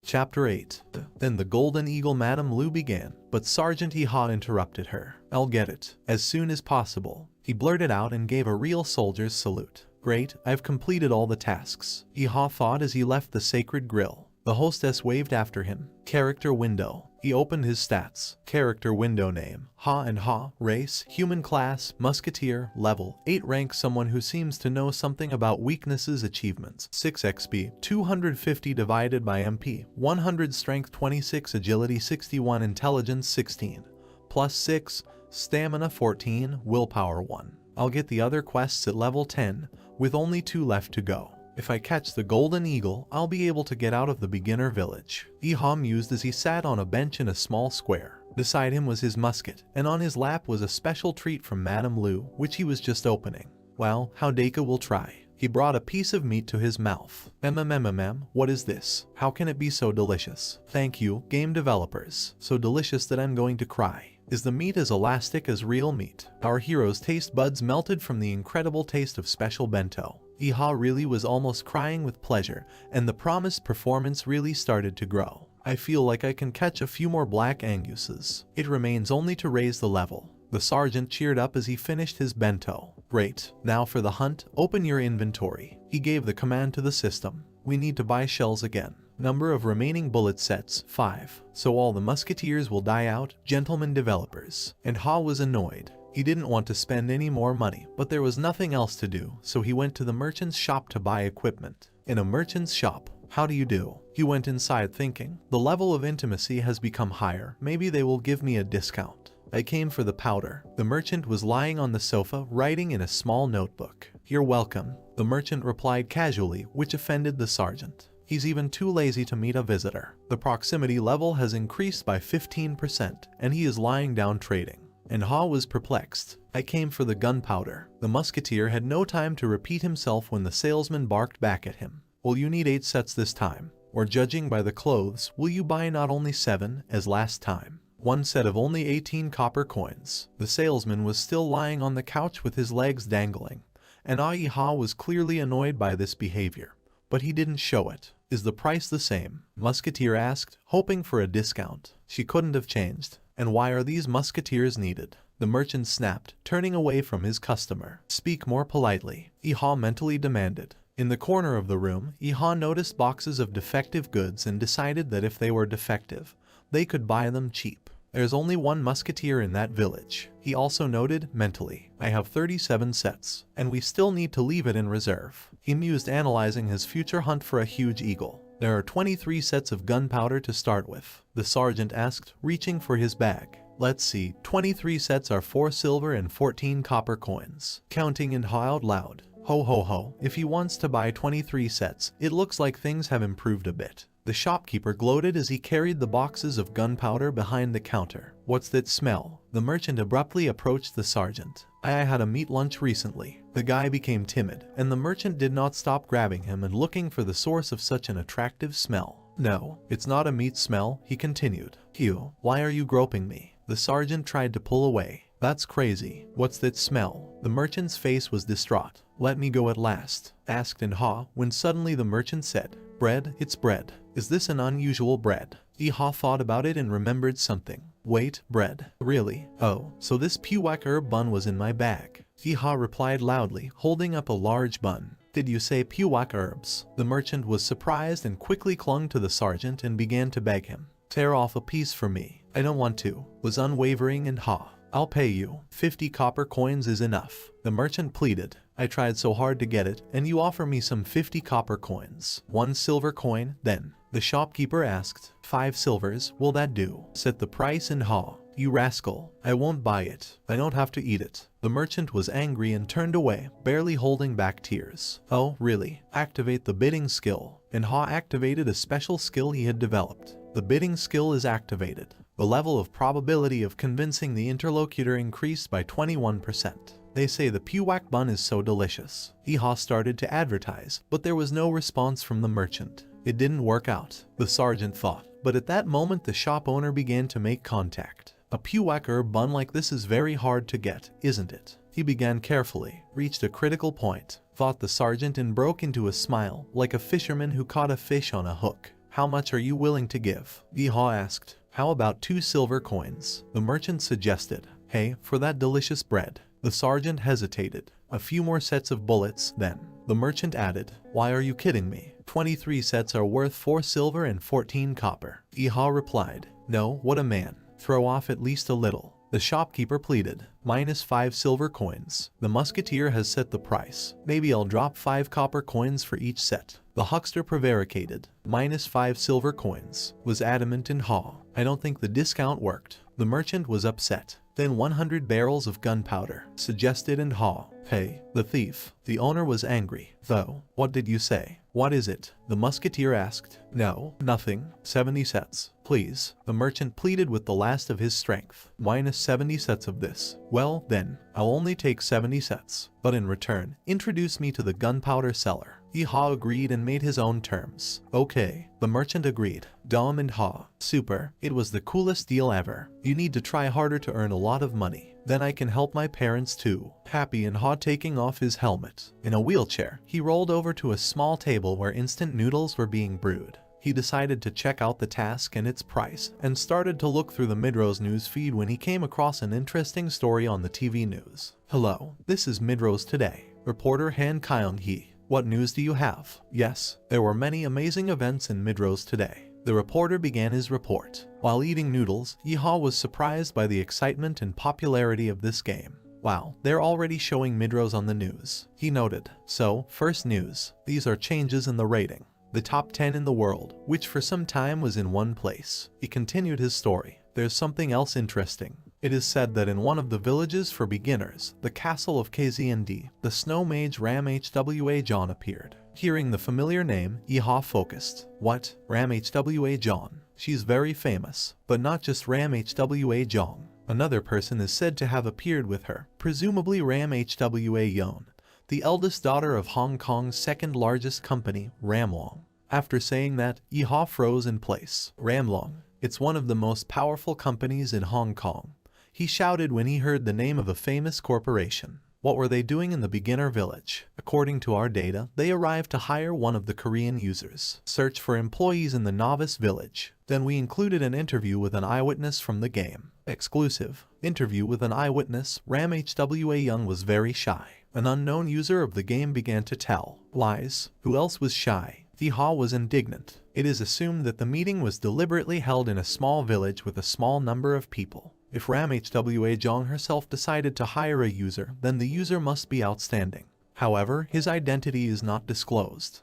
Chapter 8. Then the Golden Eagle Madame Lu began, but Sergeant Iha interrupted her. I'll get it. As soon as possible. He blurted out and gave a real soldier's salute. Great, I've completed all the tasks. Iha thought as he left the sacred grill. The hostess waved after him. Character window. He opened his stats. Character window name. Ha and Ha. Race. Human class. Musketeer. Level. 8 rank. Someone who seems to know something about weaknesses. Achievements. 6 XP. 250 divided by MP. 100 strength. 26 agility. 61 intelligence. 16. Plus 6. Stamina 14. Willpower 1. I'll get the other quests at level 10, with only 2 left to go. If I catch the Golden Eagle, I'll be able to get out of the beginner village. Iha mused as he sat on a bench in a small square. Beside him was his musket, and on his lap was a special treat from Madame Lu, which he was just opening. Well, how Deka will try. He brought a piece of meat to his mouth. What is this? How can it be so delicious? Thank you, game developers. So delicious that I'm going to cry. Is the meat as elastic as real meat? Our hero's taste buds melted from the incredible taste of special bento. Iha really was almost crying with pleasure, and the promised performance really started to grow. I feel like I can catch a few more black anguses. It remains only to raise the level. The sergeant cheered up as he finished his bento. Great, now for the hunt, open your inventory. He gave the command to the system. We need to buy shells again. Number of remaining bullet sets, 5. So all the musketeers will die out, gentlemen developers. And Ha was annoyed. He didn't want to spend any more money, but there was nothing else to do, so he went to the merchant's shop to buy equipment. In a merchant's shop, how do you do? He went inside thinking, the level of intimacy has become higher, maybe they will give me a discount. I came for the powder. The merchant was lying on the sofa, writing in a small notebook. You're welcome, the merchant replied casually, which offended the sergeant. He's even too lazy to meet a visitor. The proximity level has increased by 15%, and he is lying down trading. And Ha was perplexed. I came for the gunpowder. The musketeer had no time to repeat himself when the salesman barked back at him. Well, you need 8 sets this time. Or judging by the clothes, will you buy not only 7, as last time? 1 set of only 18 copper coins. The salesman was still lying on the couch with his legs dangling, and Iha was clearly annoyed by this behavior. But he didn't show it. Is the price the same? Musketeer asked, hoping for a discount. She couldn't have changed. And why are these musketeers needed? The merchant snapped, turning away from his customer. Speak more politely, Iha mentally demanded. In the corner of the room, Iha noticed boxes of defective goods and decided that if they were defective, they could buy them cheap. There's only 1 musketeer in that village. He also noted, mentally, I have 37 sets, and we still need to leave it in reserve. He mused, analyzing his future hunt for a huge eagle. There are 23 sets of gunpowder to start with, the sergeant asked, reaching for his bag. Let's see, 23 sets are 4 silver and 14 copper coins. Counting and Ha out loud. Ho ho ho, if he wants to buy 23 sets, it looks like things have improved a bit. The shopkeeper gloated as he carried the boxes of gunpowder behind the counter. What's that smell? The merchant abruptly approached the sergeant. I had a meat lunch recently. The guy became timid, and the merchant did not stop grabbing him and looking for the source of such an attractive smell. No, it's not a meat smell, he continued. Hugh, why are you groping me? The sergeant tried to pull away. That's crazy. What's that smell? The merchant's face was distraught. Let me go at last, asked Ha, when suddenly the merchant said, bread, it's bread. Is this an unusual bread? Iha thought about it and remembered something. Wait, bread? Really? Oh, so this pewak herb bun was in my bag. Iha replied loudly, holding up a large bun. Did you say pewak herbs? The merchant was surprised and quickly clung to the sergeant and began to beg him. Tear off a piece for me. I don't want to, was unwavering and Ha. I'll pay you. 50 copper coins is enough, the merchant pleaded. I tried so hard to get it, and you offer me some 50 copper coins. 1 silver coin, then. The shopkeeper asked. 5 silvers, will that do? Set the price and Ha. You rascal, I won't buy it. I don't have to eat it. The merchant was angry and turned away, barely holding back tears. Oh, really? Activate the bidding skill. And Ha activated a special skill he had developed. The bidding skill is activated. The level of probability of convincing the interlocutor increased by 21%. They say the pewak bun is so delicious. Iha started to advertise, but there was no response from the merchant. It didn't work out, the sergeant thought. But at that moment the shop owner began to make contact. A pewak herb bun like this is very hard to get, isn't it? He began carefully, reached a critical point, thought the sergeant, and broke into a smile, like a fisherman who caught a fish on a hook. How much are you willing to give? Yeehaw asked. How about 2 silver coins? The merchant suggested. Hey, for that delicious bread. The sergeant hesitated. A few more sets of bullets, then. The merchant added. Why are you kidding me? 23 sets are worth 4 silver and 14 copper. Yeehaw replied. No, what a man. Throw off at least a little. The shopkeeper pleaded. -5 silver coins. The musketeer has set the price. Maybe I'll drop 5 copper coins for each set. The huckster prevaricated. -5 silver coins. Was adamant in Haw. I don't think the discount worked. The merchant was upset. Then 100 barrels of gunpowder, suggested in Haw. Hey, the thief. The owner was angry. Though, what did you say? What is it? The musketeer asked. No, nothing. 70 sets. Please. The merchant pleaded with the last of his strength. -70 sets of this. Well, then, I'll only take 70 sets. But in return, introduce me to the gunpowder seller. Yeehaw agreed and made his own terms. Okay, the merchant agreed. Dom and Haw. Super. It was the coolest deal ever. You need to try harder to earn a lot of money. Then I can help my parents too. Happy and Haw taking off his helmet. In a wheelchair, he rolled over to a small table where instant noodles were being brewed. He decided to check out the task and its price, and started to look through the Midrose news feed when he came across an interesting story on the TV news. Hello, this is Midrose Today. Reporter Han Kyung-hee. What news do you have? Yes, there were many amazing events in Midrose today. The reporter began his report. While eating noodles, Yeehaw was surprised by the excitement and popularity of this game. Wow, they're already showing Midrose on the news, he noted. So, first news. These are changes in the rating. The top 10 in the world, which for some time was in one place. He continued his story. There's something else interesting. It is said that in one of the villages for beginners, the castle of KZND, the snow mage Ram Hwa John appeared. Hearing the familiar name, Yeehaw focused. What? Ram Hwa John. She's very famous, but not just Ram Hwa John. Another person is said to have appeared with her, presumably Ram Hwa Yon, the eldest daughter of Hong Kong's second largest company, Ramlong. After saying that, Yeehaw froze in place. Ramlong. It's one of the most powerful companies in Hong Kong. He shouted when he heard the name of a famous corporation. What were they doing in the beginner village? According to our data, they arrived to hire one of the Korean users. Search for employees in the novice village. Then we included an interview with an eyewitness from the game. Exclusive. Interview with an eyewitness. Ram Hwa Young was very shy. An unknown user of the game began to tell lies. Who else was shy? Yeehaw was indignant. It is assumed that the meeting was deliberately held in a small village with a small number of people. If Ram Hwa Jong herself decided to hire a user, then the user must be outstanding. However, his identity is not disclosed.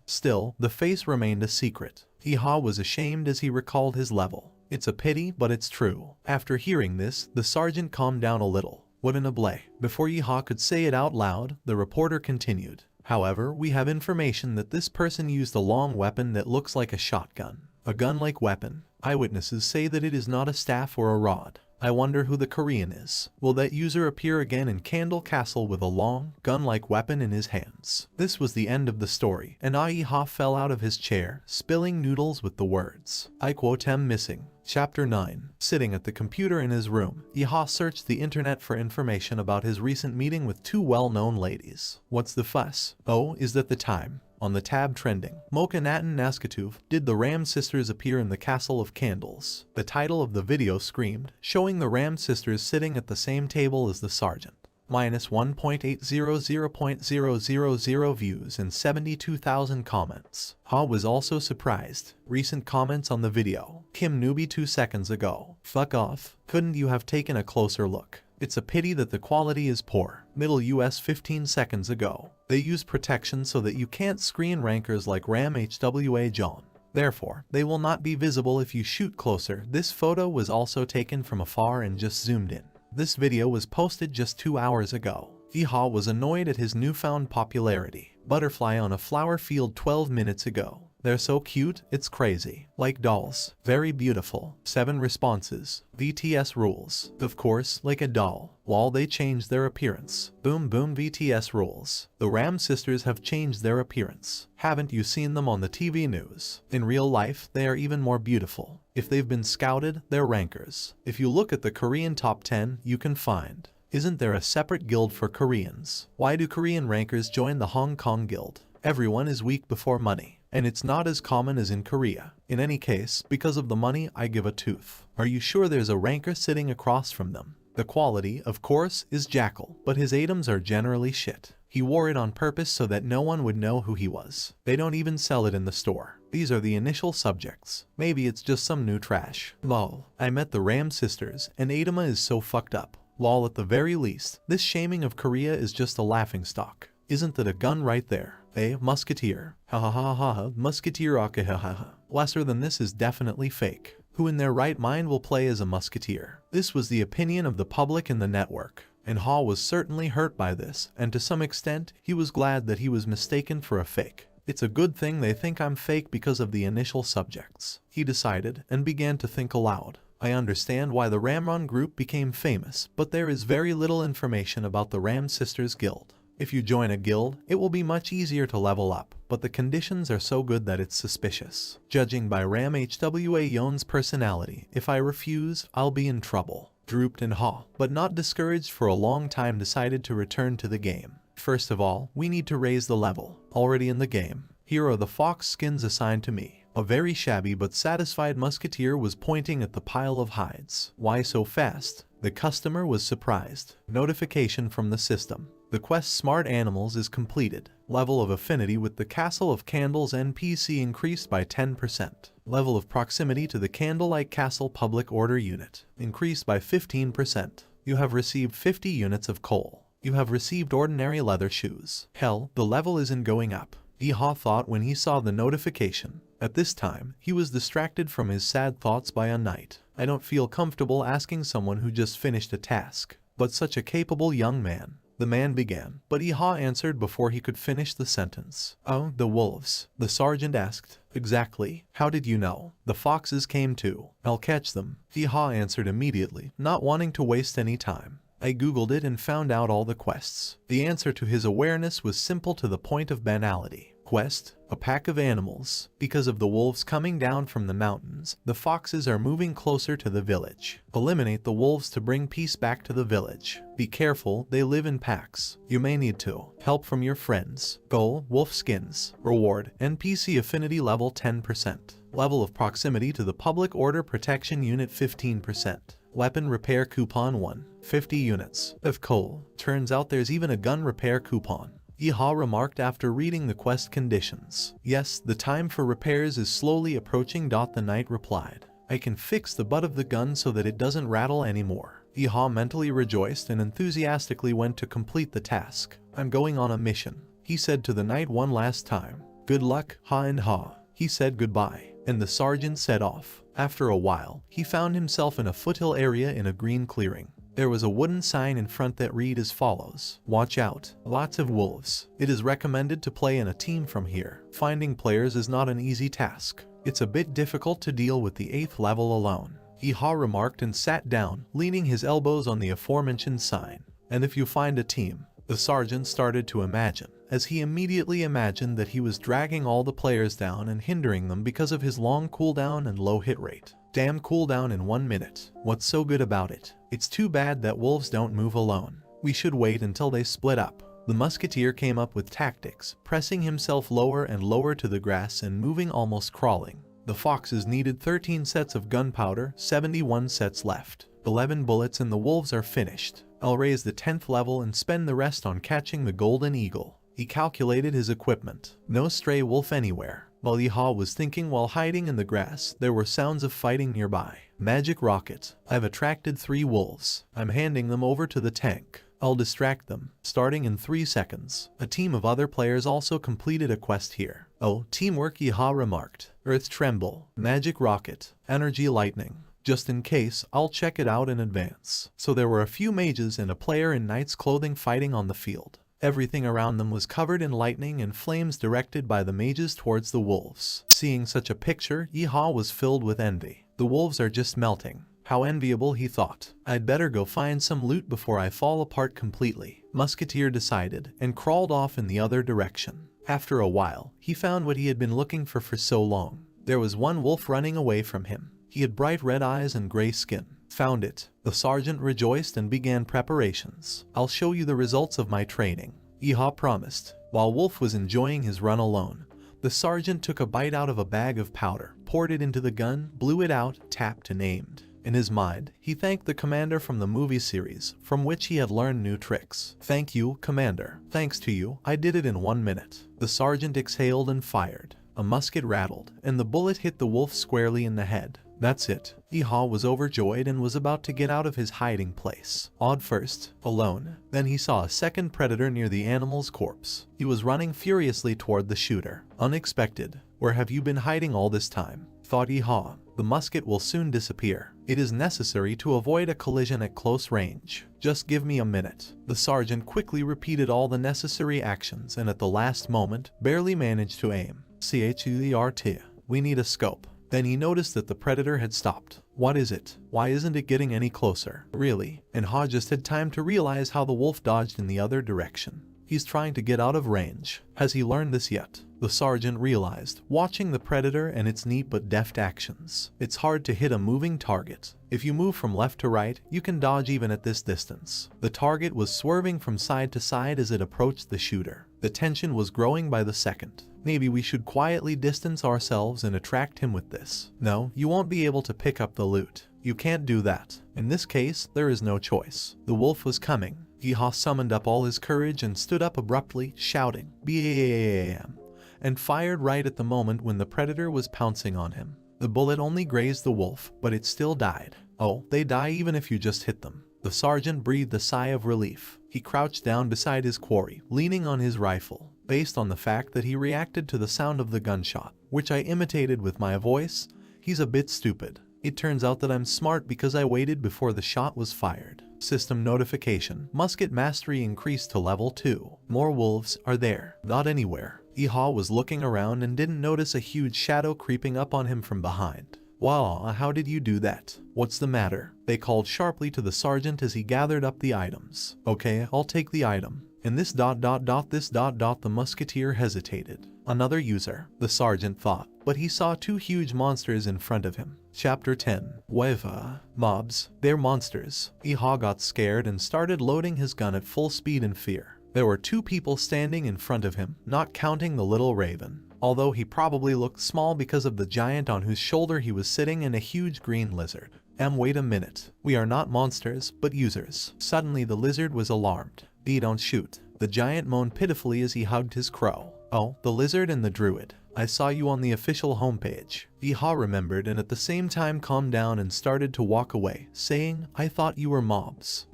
Still, the face remained a secret. Yeehaw was ashamed as he recalled his level. It's a pity, but it's true. After hearing this, the sergeant calmed down a little. What an oblay. Before Yeehaw could say it out loud, the reporter continued. However, we have information that this person used a long weapon that looks like a shotgun. A gun-like weapon. Eyewitnesses say that it is not a staff or a rod. I wonder who the Korean is. Will that user appear again in Candle Castle with a long, gun-like weapon in his hands? This was the end of the story, and Yeehaw fell out of his chair, spilling noodles with the words, I quote am missing. Chapter 9. Sitting at the computer in his room, Yeehaw searched the internet for information about his recent meeting with 2 well-known ladies. What's the fuss? Oh, is that the time? On the tab trending, Mocha Natan Naskatuv, did the Ram sisters appear in the Castle of Candles? The title of the video screamed, showing the Ram sisters sitting at the same table as the sergeant. -1.800.000 views and 72,000 comments. Ha was also surprised. Recent comments on the video. Kim Newbie 2 seconds ago. Fuck off. Couldn't you have taken a closer look? It's a pity that the quality is poor. Middle US 15 seconds ago. They use protection so that you can't screen rankers like Ram Hwa John. Therefore, they will not be visible if you shoot closer. This photo was also taken from afar and just zoomed in. This video was posted just 2 hours ago. Yeehaw was annoyed at his newfound popularity. Butterfly on a flower field 12 minutes ago. They're so cute, it's crazy. Like dolls. Very beautiful. 7 responses. VTS rules. Of course, like a doll. While they change their appearance. Boom boom VTS rules. The Ram sisters have changed their appearance. Haven't you seen them on the TV news? In real life, they are even more beautiful. If they've been scouted, they're rankers. If you look at the Korean top 10, you can find. Isn't there a separate guild for Koreans? Why do Korean rankers join the Hong Kong guild? Everyone is weak before money. and it's not as common as in Korea. In any case, because of the money, I give a tooth. Are you sure there's a ranker sitting across from them? The quality, of course, is jackal, but his items are generally shit. He wore it on purpose so that no one would know who he was. They don't even sell it in the store. These are the initial subjects. Maybe it's just some new trash. Lol. I met the Ram sisters, and Adama is so fucked up. Lol, at the very least, this shaming of Korea is just a laughingstock. Isn't that a gun right there? Musketeer. Ha ha ha ha ha, musketeer ha. Lesser than this is definitely fake. Who in their right mind will play as a musketeer? This was the opinion of the public in the network. And Ha was certainly hurt by this, and to some extent, he was glad that he was mistaken for a fake. It's a good thing they think I'm fake because of the initial subjects. He decided, and began to think aloud. I understand why the Ramron group became famous, but there is very little information about the Ram Sisters Guild. If you join a guild, it will be much easier to level up, but the conditions are so good that it's suspicious. Judging by Ram Hwa Yon's personality, if I refuse, I'll be in trouble. Drooped and Ha, but not discouraged for a long time, decided to return to the game. First of all, we need to raise the level. Already in the game. Here are the fox skins assigned to me. A very shabby but satisfied musketeer was pointing at the pile of hides. Why so fast? The customer was surprised. Notification from the system. The quest Smart Animals is completed. Level of affinity with the Castle of Candles NPC increased by 10%. Level of proximity to the Candlelight Castle Public Order Unit increased by 15%. You have received 50 units of coal. You have received ordinary leather shoes. Hell, the level isn't going up. Yeehaw thought when he saw the notification. At this time, he was distracted from his sad thoughts by a knight. I don't feel comfortable asking someone who just finished a task, but such a capable young man. The man began, but Yeehaw answered before he could finish the sentence. Oh, the wolves. The sergeant asked. Exactly. How did you know? The foxes came too. I'll catch them. Yeehaw answered immediately, not wanting to waste any time. I googled it and found out all the quests. The answer to his awareness was simple to the point of banality. Quest, a pack of animals. Because of the wolves coming down from the mountains, the foxes are moving closer to the village. Eliminate the wolves to bring peace back to the village. Be careful, they live in packs. You may need to. Help from your friends. Goal, wolf skins. Reward, NPC affinity level 10%. Level of proximity to the Public Order Protection Unit 15%. Weapon repair coupon 1. 50 units of coal. Turns out there's even a gun repair coupon. Yeehaw remarked after reading the quest conditions. Yes, the time for repairs is slowly approaching. The knight replied. I can fix the butt of the gun so that it doesn't rattle anymore. Yeehaw mentally rejoiced and enthusiastically went to complete the task. I'm going on a mission, he said to the knight one last time. Good luck, Ha, and Ha. He said goodbye, and the sergeant set off. After a while, he found himself in a foothill area in a green clearing. There was a wooden sign in front that read as follows. Watch out, lots of wolves. It is recommended to play in a team from here. Finding players is not an easy task. It's a bit difficult to deal with the 8th level alone. Yeehaw remarked and sat down, leaning his elbows on the aforementioned sign. And if you find a team, the sergeant started to imagine, as he immediately imagined that he was dragging all the players down and hindering them because of his long cooldown and low hit rate. Damn cooldown in 1 minute. What's so good about it? It's too bad that wolves don't move alone. We should wait until they split up. The musketeer came up with tactics, pressing himself lower and lower to the grass and moving almost crawling. The foxes needed 13 sets of gunpowder, 71 sets left. 11 bullets and the wolves are finished. I'll raise the 10th level and spend the rest on catching the golden eagle. He calculated his equipment. No stray wolf anywhere. While Yeehaw was thinking while hiding in the grass, there were sounds of fighting nearby. Magic rocket. I've attracted 3 wolves. I'm handing them over to the tank. I'll distract them, starting in 3 seconds. A team of other players also completed a quest here. Oh, teamwork, Yeehaw remarked. Earth tremble. Magic rocket. Energy lightning. Just in case, I'll check it out in advance. So there were a few mages and a player in knight's clothing fighting on the field. Everything around them was covered in lightning and flames directed by the mages towards the wolves. Seeing such a picture, Yeehaw was filled with envy. The wolves are just melting. How enviable, he thought. I'd better go find some loot before I fall apart completely. Musketeer decided, and crawled off in the other direction. After a while, he found what he had been looking for so long. There was one wolf running away from him. He had bright red eyes and gray skin. Found it. The sergeant rejoiced and began preparations. I'll show you the results of my training, Yeehaw promised. While Wolf was enjoying his run alone, The sergeant took a bite out of a bag of powder, poured it into the gun, blew it out, tapped and aimed. In his mind, he thanked the commander from the movie series, from which he had learned new tricks. "Thank you, Commander. Thanks to you, I did it in 1 minute." The sergeant exhaled and fired. A musket rattled, and the bullet hit the wolf squarely in the head. That's it. Iha was overjoyed and was about to get out of his hiding place. Awed first, alone. Then he saw a second predator near the animal's corpse. He was running furiously toward the shooter. Unexpected. "Where have you been hiding all this time?" thought Iha. "The musket will soon disappear. It is necessary to avoid a collision at close range. Just give me a minute." The sergeant quickly repeated all the necessary actions and at the last moment, barely managed to aim. "CHUERT. We need a scope." Then he noticed that the predator had stopped. "What is it? Why isn't it getting any closer?" Really? And Ha just had time to realize how the wolf dodged in the other direction. He's trying to get out of range. Has he learned this yet? The sergeant realized, watching the predator and its neat but deft actions. It's hard to hit a moving target. If you move from left to right, you can dodge even at this distance. The target was swerving from side to side as it approached the shooter. The tension was growing by the second. Maybe we should quietly distance ourselves and attract him with this. No, you won't be able to pick up the loot. You can't do that. In this case, there is no choice. The wolf was coming. Iha summoned up all his courage and stood up abruptly, shouting, "BAM!" and fired right at the moment when the predator was pouncing on him. The bullet only grazed the wolf, but it still died. Oh, they die even if you just hit them. The sergeant breathed a sigh of relief. He crouched down beside his quarry, leaning on his rifle. Based on the fact that he reacted to the sound of the gunshot, which I imitated with my voice, he's a bit stupid. It turns out that I'm smart because I waited before the shot was fired. System notification. Musket mastery increased to level 2. More wolves are there. Not anywhere. Iha was looking around and didn't notice a huge shadow creeping up on him from behind. "Wow, how did you do that? What's the matter?" they called sharply to the sergeant as he gathered up the items. "Okay, I'll take the item." And this ... the musketeer hesitated. Another user, the sergeant thought, but he saw two huge monsters in front of him. Chapter 10. Weva. Mobs. They're monsters. Iha got scared and started loading his gun at full speed in fear. There were two people standing in front of him, not counting the little raven. Although he probably looked small because of the giant on whose shoulder he was sitting and a huge green lizard. Wait a minute. We are not monsters, but users. Suddenly the lizard was alarmed. Don't shoot. The giant moaned pitifully as he hugged his crow. "Oh, the lizard and the druid. I saw you on the official homepage." Iha remembered and at the same time calmed down and started to walk away, saying, "I thought you were mobs."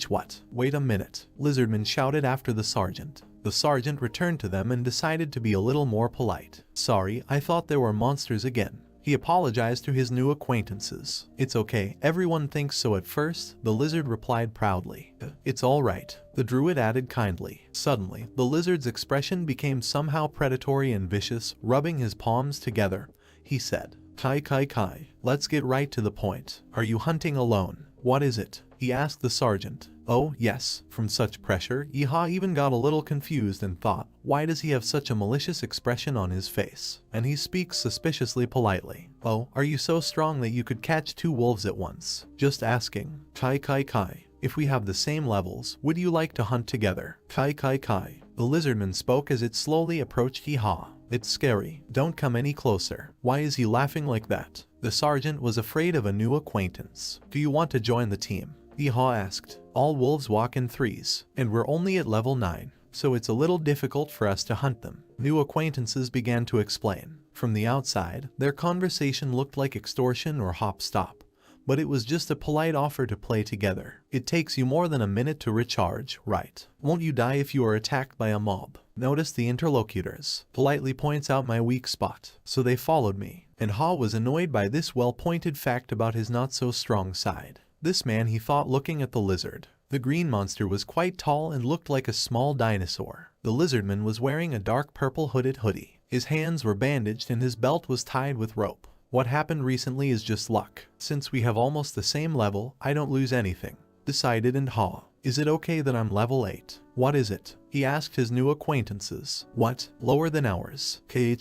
What? Wait a minute. Lizardman shouted after the sergeant. The sergeant returned to them and decided to be a little more polite. "Sorry, I thought there were monsters again." He apologized to his new acquaintances. "It's okay, everyone thinks so at first," the lizard replied proudly. "It's all right," the druid added kindly. Suddenly, the lizard's expression became somehow predatory and vicious. Rubbing his palms together, he said, Kai, let's get right to the point. Are you hunting alone?" "What is it?" he asked the sergeant. "Oh, yes." From such pressure, Iha even got a little confused and thought, why does he have such a malicious expression on his face? And he speaks suspiciously politely. "Oh, are you so strong that you could catch two wolves at once?" "Just asking." Kai. "If we have the same levels, would you like to hunt together?" Kai. The lizardman spoke as it slowly approached Iha. "It's scary. Don't come any closer." Why is he laughing like that? The sergeant was afraid of a new acquaintance. "Do you want to join the team?" Iha asked. "All wolves walk in threes, and we're only at level 9, so it's a little difficult for us to hunt them." New acquaintances began to explain. From the outside, their conversation looked like extortion or hop-stop, but it was just a polite offer to play together. "It takes you more than a minute to recharge, right? Won't you die if you are attacked by a mob?" Notice the interlocutors. Politely points out my weak spot. So they followed me, and Ha was annoyed by this well-pointed fact about his not-so-strong side. This man, he thought, looking at the lizard. The green monster was quite tall and looked like a small dinosaur. The lizardman was wearing a dark purple hooded hoodie. His hands were bandaged and his belt was tied with rope. "What happened recently is just luck. Since we have almost the same level, I don't lose anything," decided and Ha. "Is it okay that I'm level 8? "What is it?" he asked his new acquaintances. "What? Lower than ours?" Kai.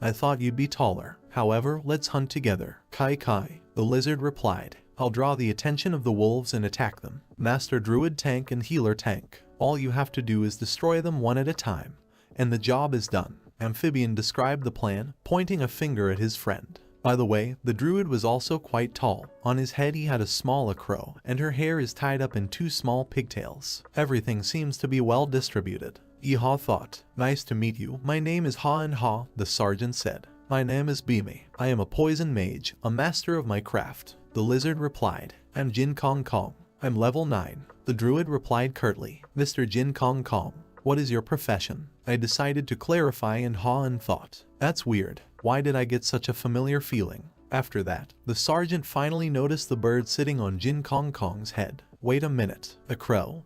"I thought you'd be taller. However, let's hunt together." Kai. The lizard replied. "I'll draw the attention of the wolves and attack them. Master Druid tank and Healer tank. All you have to do is destroy them one at a time, and the job is done." Amphibian described the plan, pointing a finger at his friend. By the way, the druid was also quite tall. On his head he had a small crow, and her hair is tied up in 2 small pigtails. Everything seems to be well distributed. Iha thought. Nice to meet you. My name is Ha and Ha, the sergeant said. My name is Bimi. I am a poison mage, a master of my craft. The lizard replied. I'm Jin Kong Kong. I'm level 9. The druid replied curtly. Mr. Jin Kong Kong, what is your profession? I decided to clarify, and Ha and thought. That's weird. Why did I get such a familiar feeling? After that, the sergeant finally noticed the bird sitting on Jin Kong Kong's head. Wait a minute. A crow?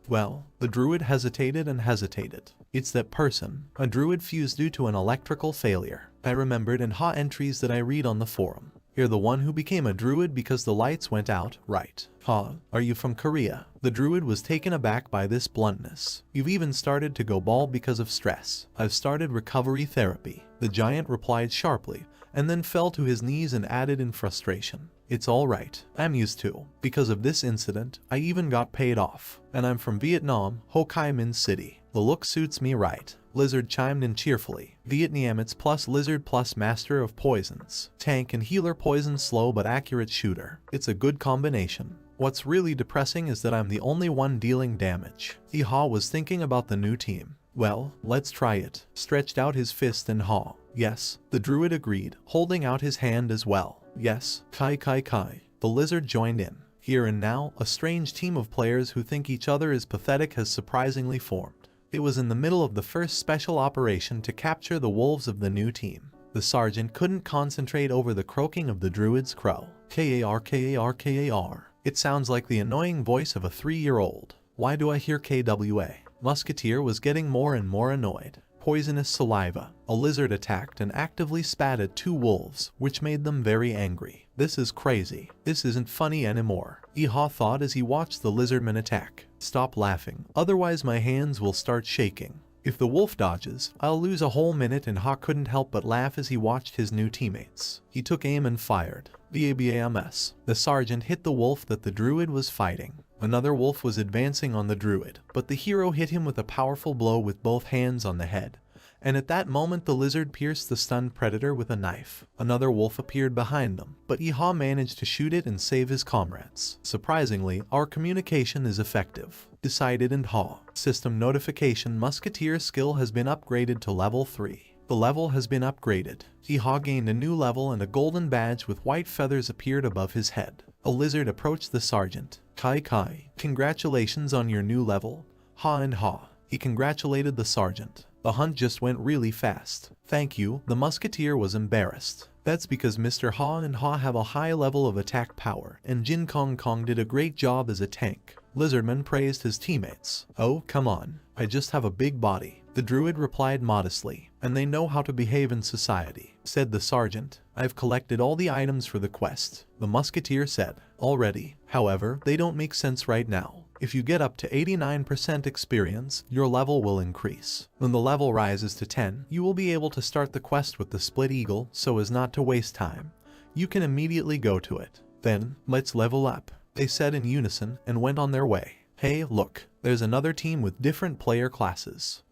Well, the druid hesitated and hesitated. It's that person. A druid fused due to an electrical failure. I remembered in Ha entries that I read on the forum. You're the one who became a druid because the lights went out, right? Ha, are you from Korea? The druid was taken aback by this bluntness. You've even started to go bald because of stress. I've started recovery therapy. The giant replied sharply, and then fell to his knees and added in frustration. It's alright, I'm used to. Because of this incident, I even got paid off. And I'm from Vietnam, Ho Chi Minh City. The look suits me right. Lizard chimed in cheerfully. Vietnamese plus lizard plus master of poisons. Tank and healer, poison slow but accurate shooter. It's a good combination. What's really depressing is that I'm the only one dealing damage. Iha was thinking about the new team. Well, let's try it. Stretched out his fist, and Ha. Yes, the druid agreed, holding out his hand as well. Yes, Kai Kai Kai. The lizard joined in. Here and now, a strange team of players who think each other is pathetic has surprisingly formed. It was in the middle of the first special operation to capture the wolves of the new team. The sergeant couldn't concentrate over the croaking of the druid's crow. Kar Kar Kar. It sounds like the annoying voice of a 3-year-old. Why do I hear KWA? Musketeer was getting more and more annoyed. Poisonous saliva. A lizard attacked and actively spat at 2 wolves, which made them very angry. This is crazy. This isn't funny anymore. Iha thought as he watched the lizardman attack. Stop laughing, otherwise my hands will start shaking. If the wolf dodges, I'll lose a whole minute, and Ha couldn't help but laugh as he watched his new teammates. He took aim and fired. BABAMS. The sergeant hit the wolf that the druid was fighting. Another wolf was advancing on the druid, but the hero hit him with a powerful blow with both hands on the head. And at that moment the lizard pierced the stunned predator with a knife. Another wolf appeared behind them, but Iha managed to shoot it and save his comrades. Surprisingly, our communication is effective. Decided, and Ha. System notification: Musketeer skill has been upgraded to level 3. The level has been upgraded. Iha gained a new level, and a golden badge with white feathers appeared above his head. A lizard approached the sergeant. Kai Kai, congratulations on your new level. Ha and Ha. He congratulated the sergeant. The hunt just went really fast. Thank you. The musketeer was embarrassed. That's because Mr. Ha and Ha have a high level of attack power, and Jin Kong Kong did a great job as a tank. Lizardman praised his teammates. Oh, come on. I just have a big body. The druid replied modestly. And they know how to behave in society, said the sergeant. I've collected all the items for the quest, the musketeer said. Already. However, they don't make sense right now. If you get up to 89% experience, your level will increase. When the level rises to 10, you will be able to start the quest with the split eagle so as not to waste time. You can immediately go to it. Then, let's level up, they said in unison and went on their way. Hey, look, there's another team with different player classes.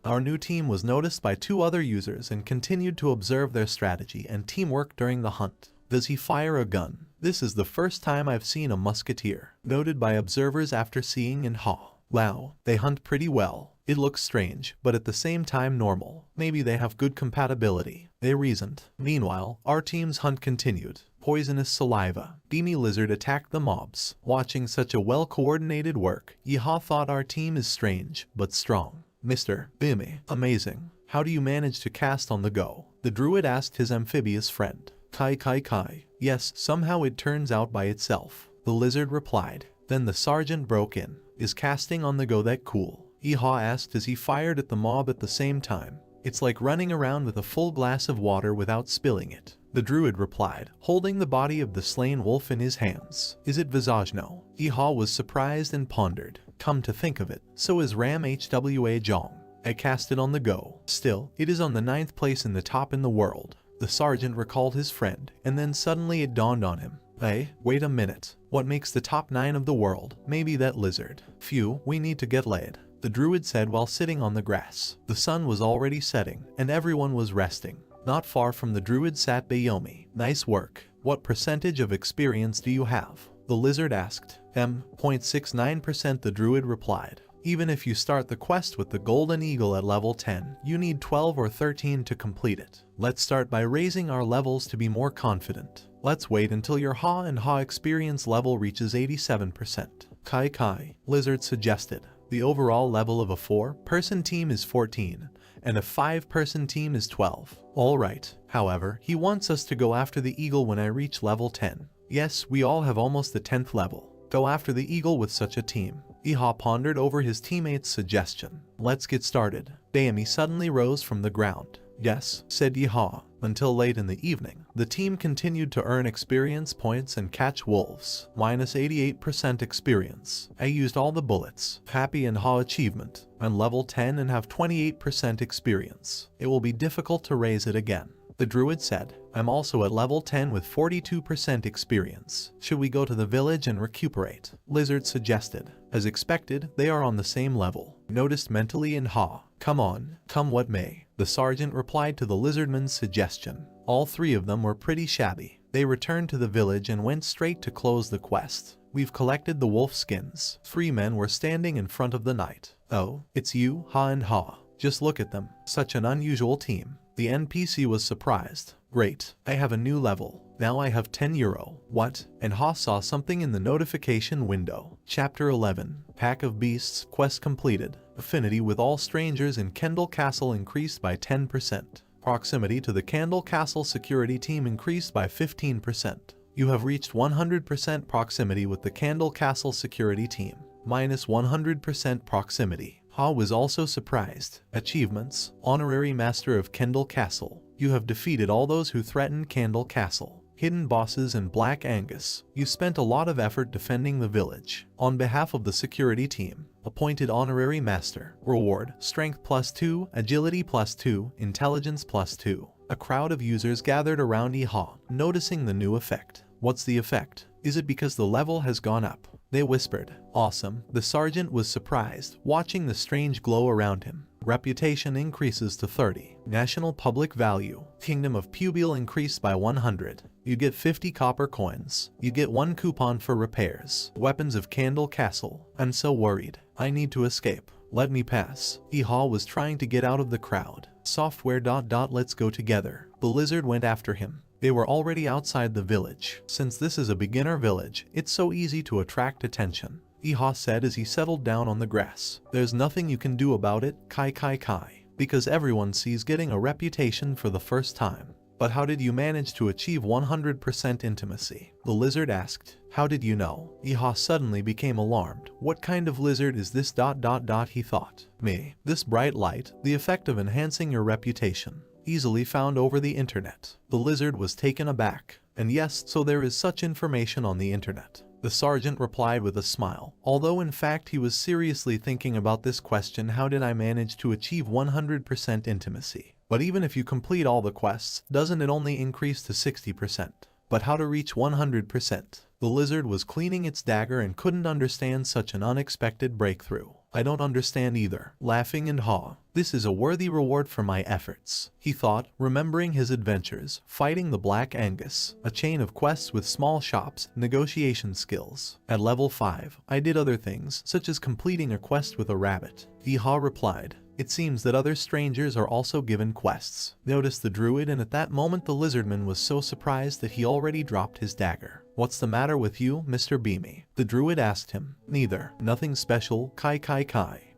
Our new team was noticed by 2 other users and continued to observe their strategy and teamwork during the hunt. Does he fire a gun? This is the first time I've seen a musketeer, noted by observers after seeing in Ha. Wow, they hunt pretty well. It looks strange, but at the same time normal. Maybe they have good compatibility, they reasoned. Meanwhile, our team's hunt continued. Poisonous saliva. Beamy lizard attacked the mobs. Watching such a well-coordinated work, Iha thought our team is strange, but strong. Mr. Beamy, amazing. How do you manage to cast on the go? The druid asked his amphibious friend. Kai Kai Kai. Yes, somehow it turns out by itself. The lizard replied. Then the sergeant broke in. Is casting on the go that cool? Iha asked as he fired at the mob at the same time. It's like running around with a full glass of water without spilling it. The druid replied, holding the body of the slain wolf in his hands. Is it Visagno? Iha was surprised and pondered. Come to think of it, so is Ram Hwa Jong. I cast it on the go. Still, it is on the 9th place in the top in the world. The sergeant recalled his friend, and then suddenly it dawned on him. Hey, wait a minute. What makes the top 9 of the world? Maybe that lizard. Phew, we need to get laid. the druid said while sitting on the grass. The sun was already setting, and everyone was resting. Not far from the druid sat Bayomi. Nice work. What percentage of experience do you have? The lizard asked. 0.69%, the druid replied. Even if you start the quest with the golden eagle at level 10, you need 12 or 13 to complete it. Let's start by raising our levels to be more confident. Let's wait until your Ha and Ha experience level reaches 87%. Kai, lizard suggested. The overall level of a 4-person team is 14, and a 5-person team is 12. Alright, however, he wants us to go after the eagle when I reach level 10. Yes, we all have almost the 10th level. Go after the eagle with such a team. Iha pondered over his teammate's suggestion. Let's get started. Bayami suddenly rose from the ground. Yes, said Iha. Until late in the evening, the team continued to earn experience points and catch wolves. Minus 88% experience. I used all the bullets. Happy and Ha achievement. I'm level 10 and have 28% experience. It will be difficult to raise it again. The druid said, I'm also at level 10 with 42% experience. Should we go to the village and recuperate? Lizard suggested. As expected, they are on the same level. Noticed mentally in Ha. Come on, come what may. The sergeant replied to the lizardman's suggestion. All three of them were pretty shabby. They returned to the village and went straight to close the quest. We've collected the wolf skins. 3 men were standing in front of the knight. Oh, it's you, Ha and Ha. Just look at them. Such an unusual team. The NPC was surprised. Great, I have a new level. Now I have 10 euro. What? And Ha saw something in the notification window. Chapter 11. Pack of Beasts. Quest completed. Affinity with all strangers in Kendall Castle increased by 10%. Proximity to the Kendall Castle security team increased by 15%. You have reached 100% proximity with the Kendall Castle security team. Minus 100% proximity. Ha was also surprised. Achievements. Honorary Master of Kendall Castle. You have defeated all those who threatened Kendall Castle. Hidden bosses and Black Angus. You spent a lot of effort defending the village. On behalf of the security team. Appointed Honorary Master. Reward. Strength +2, Agility +2, Intelligence +2. A crowd of users gathered around Iha, noticing the new effect. What's the effect? Is it because the level has gone up? They whispered. Awesome. The sergeant was surprised, watching the strange glow around him. Reputation increases to 30. National public value. Kingdom of Pubile increased by 100. You get 50 copper coins. You get 1 coupon for repairs. Weapons of Kendall Castle. I'm so worried. I need to escape. Let me pass. Iha was trying to get out of the crowd. Software. Let's go together. The lizard went after him. They were already outside the village. Since this is a beginner village, it's so easy to attract attention. Iha said as he settled down on the grass. There's nothing you can do about it, Kai. Because everyone sees getting a reputation for the first time. But how did you manage to achieve 100% intimacy? The lizard asked. How did you know? Iha suddenly became alarmed. What kind of lizard is this? He thought. Me. This bright light, the effect of enhancing your reputation. Easily found over the internet. The lizard was taken aback. And yes, so there is such information on the internet. The sergeant replied with a smile, although in fact he was seriously thinking about this question: how did I manage to achieve 100% intimacy? But even if you complete all the quests, doesn't it only increase to 60%? But how to reach 100%? The lizard was cleaning its dagger and couldn't understand such an unexpected breakthrough. I don't understand either. Laughing and Ha. This is a worthy reward for my efforts, he thought, remembering his adventures, fighting the Black Angus, a chain of quests with small shops, negotiation skills. At level 5, I did other things, such as completing a quest with a rabbit. Iha replied. It seems that other strangers are also given quests. Noticed the druid, and at that moment the lizardman was so surprised that he already dropped his dagger. What's the matter with you, Mr. Beamy? The druid asked him. Neither. Nothing special, Kai.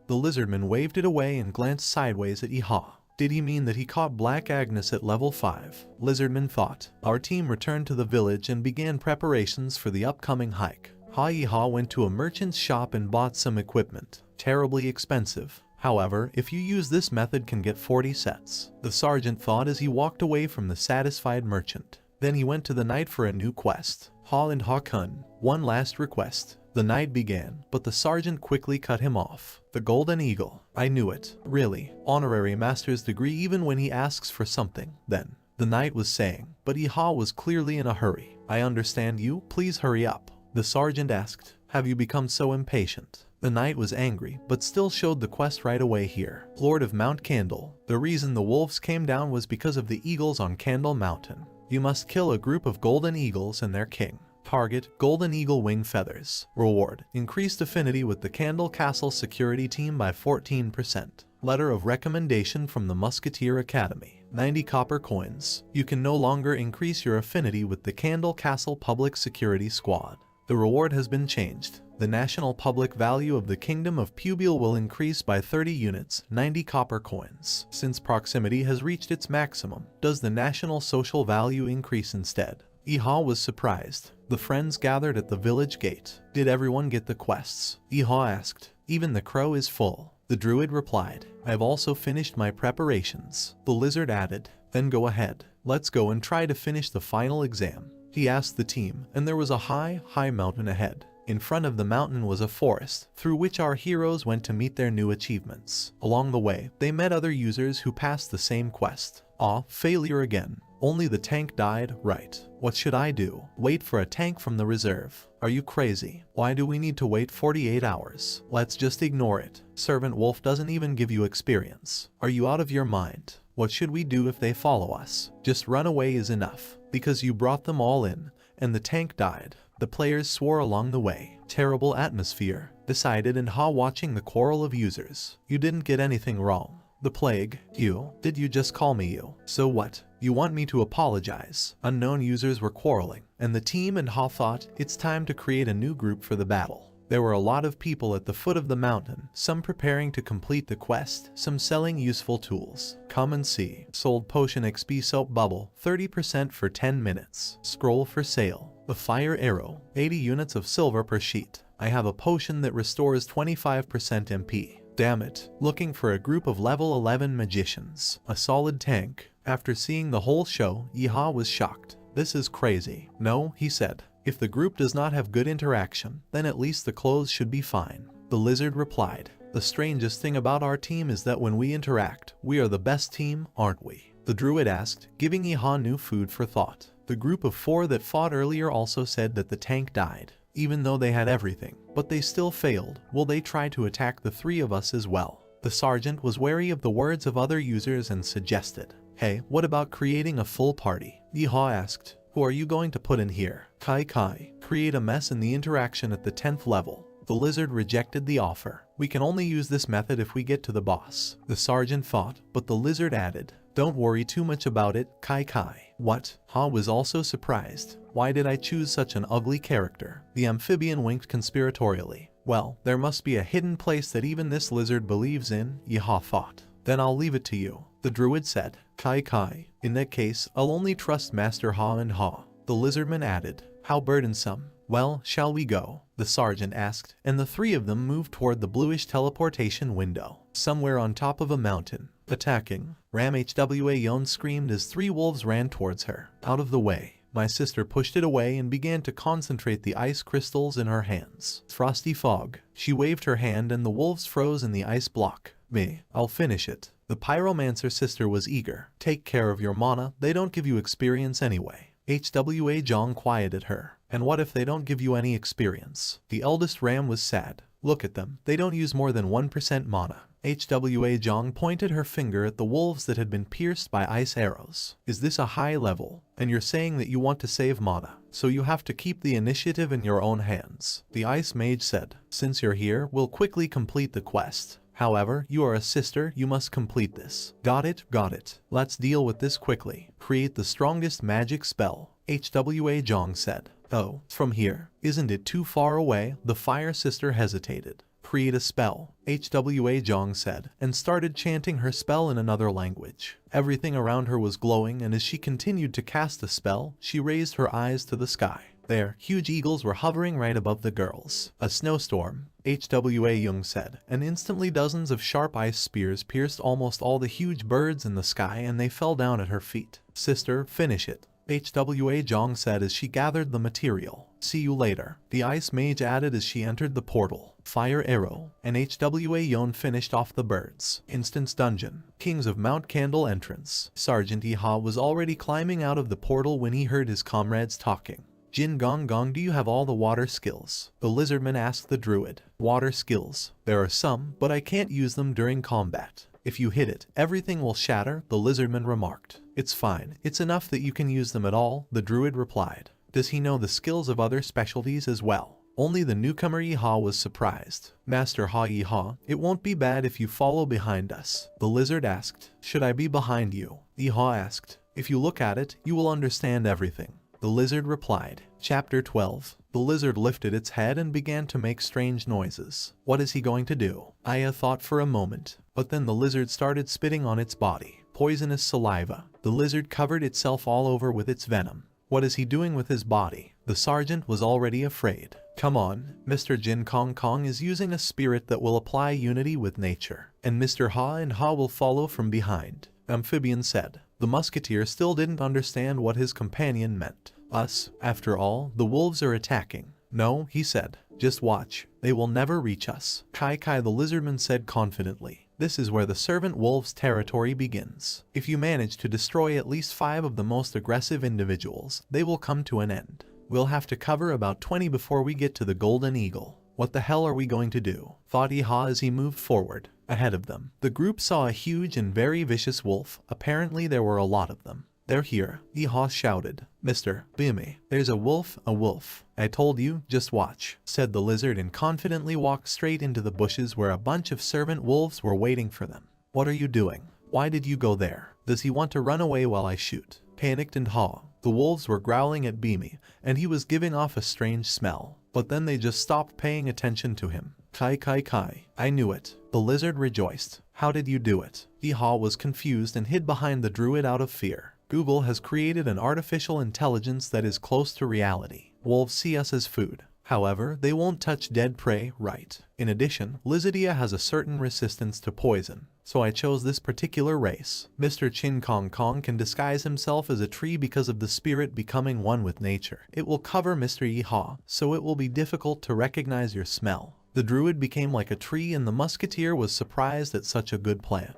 The lizardman waved it away and glanced sideways at Iha. Did he mean that he caught Black Agnes at level 5? Lizardman thought. Our team returned to the village and began preparations for the upcoming hike. Iha went to a merchant's shop and bought some equipment. Terribly expensive. However, if you use this method, can get 40 sets. The sergeant thought as he walked away from the satisfied merchant. Then he went to the knight for a new quest. Ha and Ha-kun. One last request. The knight began, but the sergeant quickly cut him off. The golden eagle. I knew it. Really. Honorary master's degree even when he asks for something. Then, the knight was saying, but Iha was clearly in a hurry. I understand you. Please hurry up. The sergeant asked. Have you become so impatient? The knight was angry, but still showed the quest right away here. Lord of Mount Candle. The reason the wolves came down was because of the eagles on Candle Mountain. You must kill a group of golden eagles and their king. Target, golden eagle wing feathers. Reward, increased affinity with the Candle Castle security team by 14%. Letter of recommendation from the Musketeer Academy. 90 copper coins. You can no longer increase your affinity with the Candle Castle Public Security Squad. The reward has been changed. The national public value of the Kingdom of Pubile will increase by 30 units, 90 copper coins. Since proximity has reached its maximum, does the national social value increase instead? Iha was surprised. The friends gathered at the village gate. Did everyone get the quests? Iha asked. Even the crow is full. The druid replied, I've also finished my preparations. The lizard added, then go ahead. Let's go and try to finish the final exam. He asked the team, and there was a high mountain ahead. In front of the mountain was a forest, through which our heroes went to meet their new achievements. Along the way, they met other users who passed the same quest. Failure again. Only the tank died, right? What should I do? Wait for a tank from the reserve. Are you crazy? Why do we need to wait 48 hours? Let's just ignore it. Servant Wolf doesn't even give you experience. Are you out of your mind? What should we do if they follow us? Just run away is enough, because you brought them all in, and the tank died. The players swore along the way. Terrible atmosphere. Decided in watching the quarrel of users. You didn't get anything wrong. The plague. You? Did you just call me you? So what? You want me to apologize? Unknown users were quarreling, and the team and thought it's time to create a new group for the battle. There were a lot of people at the foot of the mountain, some preparing to complete the quest, some selling useful tools. Come and see. Sold potion XP soap bubble, 30% for 10 minutes. Scroll for sale. The fire arrow, 80 units of silver per sheet. I have a potion that restores 25% MP. Damn it. Looking for a group of level 11 magicians. A solid tank. After seeing the whole show, Iha was shocked. This is crazy. No, he said. If the group does not have good interaction, then at least the clothes should be fine. The lizard replied, the strangest thing about our team is that when we interact, we are the best team, aren't we? The druid asked, giving Iha new food for thought. The group of 4 that fought earlier also said that the tank died, even though they had everything, but they still failed. Will they try to attack the 3 of us as well? The sergeant was wary of the words of other users and suggested, hey, what about creating a full party? Iha asked, who are you going to put in here? Kai. Create a mess in the interaction at the 10th level. The lizard rejected the offer. We can only use this method if we get to the boss. The sergeant thought, but the lizard added, don't worry too much about it, Kai. What? Ha was also surprised. Why did I choose such an ugly character? The amphibian winked conspiratorially. Well, there must be a hidden place that even this lizard believes in, Iha thought. Then I'll leave it to you. The druid said, Kai. In that case, I'll only trust Master Ha and Ha. The lizardman added, how burdensome. Well, shall we go? The sergeant asked, and the 3 of them moved toward the bluish teleportation window. Somewhere on top of a mountain. Attacking. Ram Hwa Yon screamed as 3 wolves ran towards her. Out of the way. My sister pushed it away and began to concentrate the ice crystals in her hands. Frosty fog. She waved her hand and the wolves froze in the ice block. Me. I'll finish it. The pyromancer sister was eager. Take care of your mana, they don't give you experience anyway. Hwa Jong quieted her. And what if they don't give you any experience? The eldest ram was sad. Look at them, they don't use more than 1% mana. Hwa Jong pointed her finger at the wolves that had been pierced by ice arrows. Is this a high level? And you're saying that you want to save mana, so you have to keep the initiative in your own hands. The ice mage said, since you're here, we'll quickly complete the quest. However, you are a sister, you must complete this. Got it. Let's deal with this quickly. Create the strongest magic spell, Hwa Jong said. Oh, from here. Isn't it too far away? The fire sister hesitated. Create a spell, Hwa Jong said, and started chanting her spell in another language. Everything around her was glowing, and as she continued to cast the spell, she raised her eyes to the sky. There, huge eagles were hovering right above the girls. A snowstorm, Hwa Jong said, and instantly dozens of sharp ice spears pierced almost all the huge birds in the sky and they fell down at her feet. Sister, finish it, Hwa Jong said as she gathered the material. See you later, the ice mage added as she entered the portal. Fire arrow, and Hwa Jong finished off the birds. Instance dungeon. Kings of Mount Candle entrance. Sergeant Iha was already climbing out of the portal when he heard his comrades talking. Jin Gong Gong, do you have all the water skills? The lizardman asked the druid. Water skills? There are some, but I can't use them during combat. If you hit it, everything will shatter, the lizardman remarked. It's fine. It's enough that you can use them at all, the druid replied. Does he know the skills of other specialties as well? Only the newcomer Yeehaw was surprised. Master Ha Yeehaw, it won't be bad if you follow behind us. The lizard asked. Should I be behind you? Yeehaw asked. If you look at it, you will understand everything. The lizard replied. Chapter 12. The lizard lifted its head and began to make strange noises. What is he going to do? Aya thought for a moment, but then the lizard started spitting on its body. Poisonous saliva. The lizard covered itself all over with its venom. What is he doing with his body? The sergeant was already afraid. Come on, Mr. Jin Kong Kong is using a spirit that will apply unity with nature, and Mr. Ha and Ha will follow from behind, Amphibian said. The musketeer still didn't understand what his companion meant. Us, after all, the wolves are attacking. No, he said. Just watch. They will never reach us. Kai Kai the lizardman said confidently. This is where the servant wolves' territory begins. If you manage to destroy at least 5 of the most aggressive individuals, they will come to an end. We'll have to cover about 20 before we get to the Golden Eagle. What the hell are we going to do? Thought Yeehaw as he moved forward. Ahead of them, the group saw a huge and very vicious wolf. Apparently there were a lot of them. They're here, Yeehaw shouted. Mr. Bimmy, there's a wolf, a wolf. I told you, just watch, said the lizard and confidently walked straight into the bushes where a bunch of servant wolves were waiting for them. What are you doing? Why did you go there? Does he want to run away while I shoot? Panicked and Haw. The wolves were growling at Bimmy, and he was giving off a strange smell. But then they just stopped paying attention to him. Kai Kai Kai. I knew it. The lizard rejoiced. How did you do it? Yeehaw was confused and hid behind the druid out of fear. Google has created an artificial intelligence that is close to reality. Wolves see us as food. However, they won't touch dead prey, right? In addition, Lizidia has a certain resistance to poison, so I chose this particular race. Mr. Chin Kong Kong can disguise himself as a tree because of the spirit becoming one with nature. It will cover Mr. Yeehaw, so it will be difficult to recognize your smell. The druid became like a tree and the musketeer was surprised at such a good plan.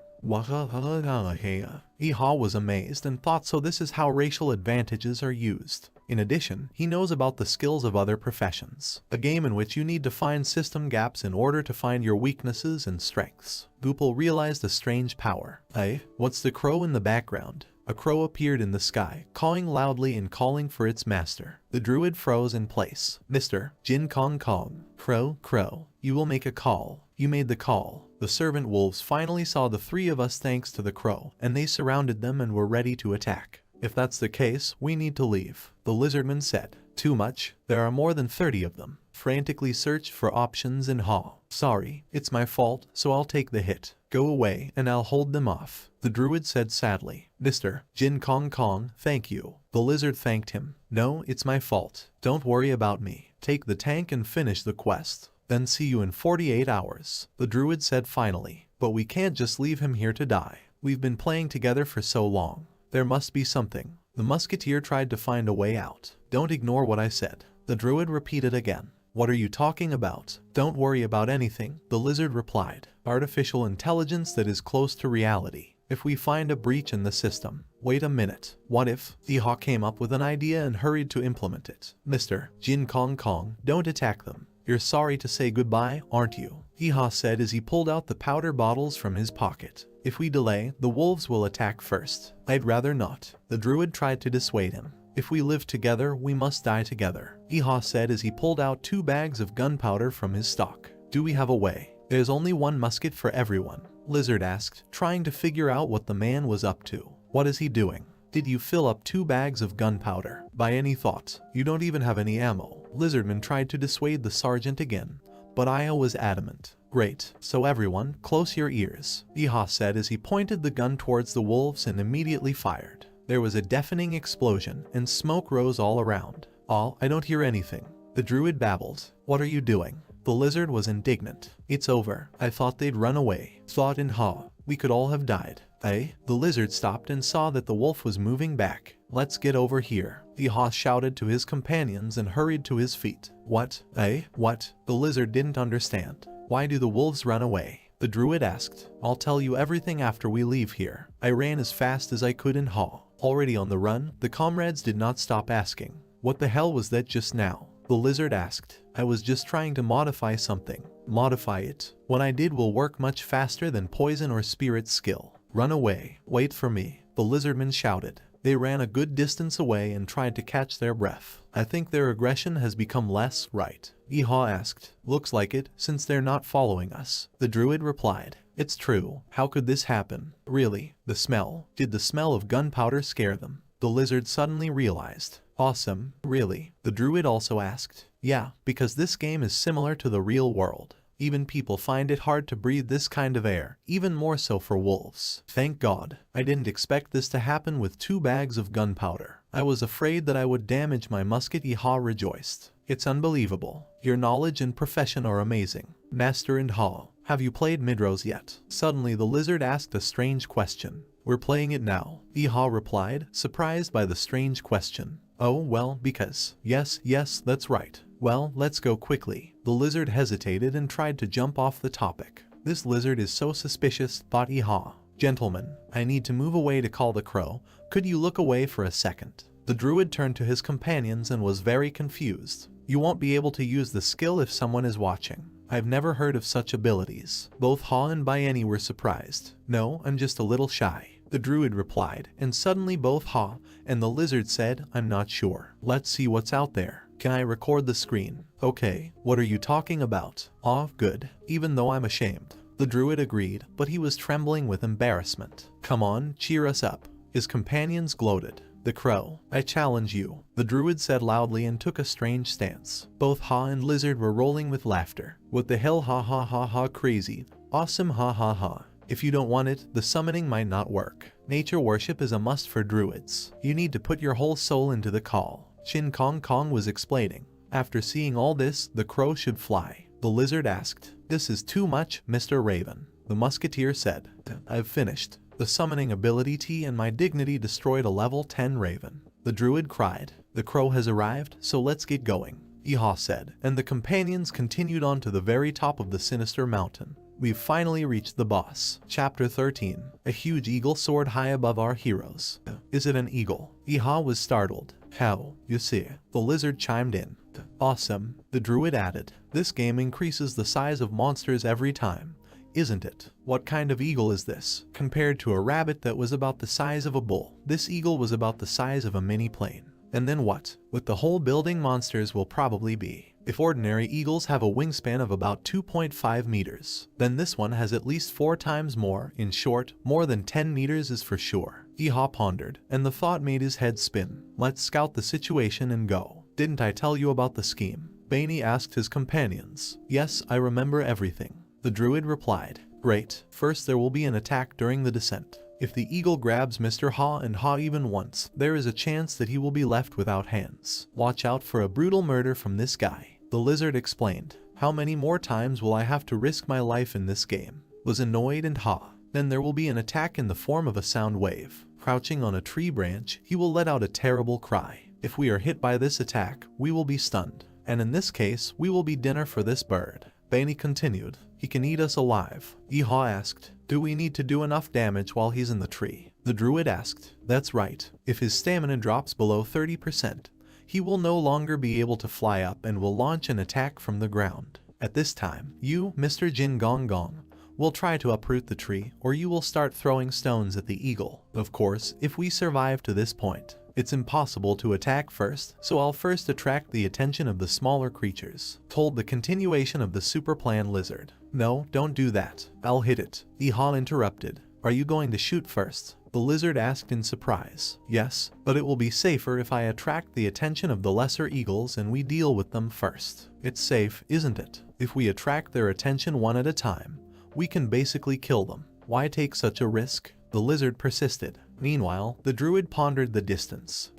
Yeehaw was amazed and thought, so this is how racial advantages are used. In addition, he knows about the skills of other professions, a game in which you need to find system gaps in order to find your weaknesses and strengths. Goopal realized a strange power. Hey, what's the crow in the background? A crow appeared in the sky, cawing loudly and calling for its master. The druid froze in place. Mr. Jin Kong Kong. Crow, crow, you will make a call. You made the call. The servant wolves finally saw the 3 of us thanks to the crow, and they surrounded them and were ready to attack. If that's the case, we need to leave, the lizardman said. Too much? There are more than 30 of them. Frantically searched for options and Haw. Sorry, it's my fault, so I'll take the hit. Go away, and I'll hold them off, the druid said sadly. Mr. Jin Kong Kong, thank you. The lizard thanked him. No, it's my fault. Don't worry about me. Take the tank and finish the quest. Then see you in 48 hours, the druid said finally. But we can't just leave him here to die. We've been playing together for so long. There must be something. The musketeer tried to find a way out. Don't ignore what I said, the druid repeated again. What are you talking about? Don't worry about anything, the lizard replied. Artificial intelligence that is close to reality. If we find a breach in the system. Wait a minute. What if? Yeehaw came up with an idea and hurried to implement it. Mr. Jin Kong Kong, don't attack them. You're sorry to say goodbye, aren't you? Yeehaw said as he pulled out the powder bottles from his pocket. If we delay, the wolves will attack first. I'd rather not. The druid tried to dissuade him. If we live together, we must die together, Yeehaw said as he pulled out 2 bags of gunpowder from his stock. Do we have a way? There's only 1 musket for everyone, Lizard asked, trying to figure out what the man was up to. What is he doing? Did you fill up 2 bags of gunpowder? By any thought, you don't even have any ammo. Lizardman tried to dissuade the sergeant again, but Aya was adamant. Great, so everyone, close your ears, Yeehaw said as he pointed the gun towards the wolves and immediately fired. There was a deafening explosion, and smoke rose all around. I don't hear anything. The druid babbled. What are you doing? The lizard was indignant. It's over. I thought they'd run away. Thought in Haw. We could all have died. Eh? The lizard stopped and saw that the wolf was moving back. Let's get over here, Yeehaw shouted to his companions and hurried to his feet. What? Eh? What? The lizard didn't understand. Why do the wolves run away? The druid asked. I'll tell you everything after we leave here. I ran as fast as I could in Haw. Already on the run, the comrades did not stop asking. What the hell was that just now? The lizard asked. I was just trying to modify something. Modify it. What I did will work much faster than poison or spirit skill. Run away. Wait for me. The lizardman shouted. They ran a good distance away and tried to catch their breath. I think their aggression has become less, right? Iha asked. Looks like it, since they're not following us. The druid replied. It's true. How could this happen? Really? The smell. Did the smell of gunpowder scare them? The lizard suddenly realized. Awesome. Really? The druid also asked. Yeah, because this game is similar to the real world. Even people find it hard to breathe this kind of air, even more so for wolves. Thank God. I didn't expect this to happen with 2 bags of gunpowder. I was afraid that I would damage my musket. Iha rejoiced. It's unbelievable. Your knowledge and profession are amazing. Master and Ha, have you played Midrose yet? Suddenly the lizard asked a strange question. We're playing it now, Iha replied, surprised by the strange question. Oh, well, because. Yes, that's right. Well, let's go quickly. The lizard hesitated and tried to jump off the topic. This lizard is so suspicious, thought Iha. Gentlemen, I need to move away to call the crow. Could you look away for a second? The druid turned to his companions and was very confused. You won't be able to use the skill if someone is watching. I've never heard of such abilities. Both Ha and Bayani were surprised. No, I'm just a little shy. The druid replied, and suddenly both Ha and the lizard said, I'm not sure. Let's see what's out there. Can I record the screen? Okay, what are you talking about? Ah, good. Even though I'm ashamed. The druid agreed, but he was trembling with embarrassment. Come on, cheer us up. His companions gloated. The crow, I challenge you, the druid said loudly and took a strange stance. Both Ha and lizard were rolling with laughter. What the hell? Ha ha ha ha, crazy. Awesome, ha ha ha. If you don't want it, the summoning might not work. Nature worship is a must for druids. You need to put your whole soul into the call. Shin Kong Kong was explaining. After seeing all this, the crow should fly. The lizard asked. This is too much, Mr. Raven. The musketeer said. I've finished. The summoning ability and my dignity destroyed a level 10 raven. The druid cried. The crow has arrived, so let's get going. Iha said, and the companions continued on to the very top of the sinister mountain. We've finally reached the boss. Chapter 13. A huge eagle soared high above our heroes. Is it an eagle? Iha was startled. How? You see. The lizard chimed in. Awesome. The druid added. This game increases the size of monsters every time. Isn't it? What kind of eagle is this? Compared to a rabbit that was about the size of a bull, this eagle was about the size of a mini plane. And then what? With the whole building, monsters will probably be. If ordinary eagles have a wingspan of about 2.5 meters, then this one has at least 4 times more. In short, more than 10 meters is for sure. Iha pondered, and the thought made his head spin. Let's scout the situation and go. Didn't I tell you about the scheme? Bainey asked his companions. Yes, I remember everything. The druid replied. Great. First there will be an attack during the descent. If the eagle grabs Mr. Ha and Ha even once, there is a chance that he will be left without hands. Watch out for a brutal murder from this guy. The lizard explained. How many more times will I have to risk my life in this game? Was annoyed and Ha. Then there will be an attack in the form of a sound wave. Crouching on a tree branch, he will let out a terrible cry. If we are hit by this attack, we will be stunned. And in this case, we will be dinner for this bird. Bainey continued. He can eat us alive. Iha asked. Do we need to do enough damage while he's in the tree? The druid asked. That's right. If his stamina drops below 30%, he will no longer be able to fly up and will launch an attack from the ground. At this time, you, Mr. Jin Gong Gong, will try to uproot the tree, or you will start throwing stones at the eagle. Of course, if we survive to this point, it's impossible to attack first, so I'll first attract the attention of the smaller creatures. Told the continuation of the super plan lizard. No, don't do that. I'll hit it. Iha interrupted. Are you going to shoot first? The lizard asked in surprise. Yes, but it will be safer if I attract the attention of the lesser eagles and we deal with them first. It's safe, isn't it? If we attract their attention one at a time, we can basically kill them. Why take such a risk? The lizard persisted. Meanwhile, the druid pondered the distance.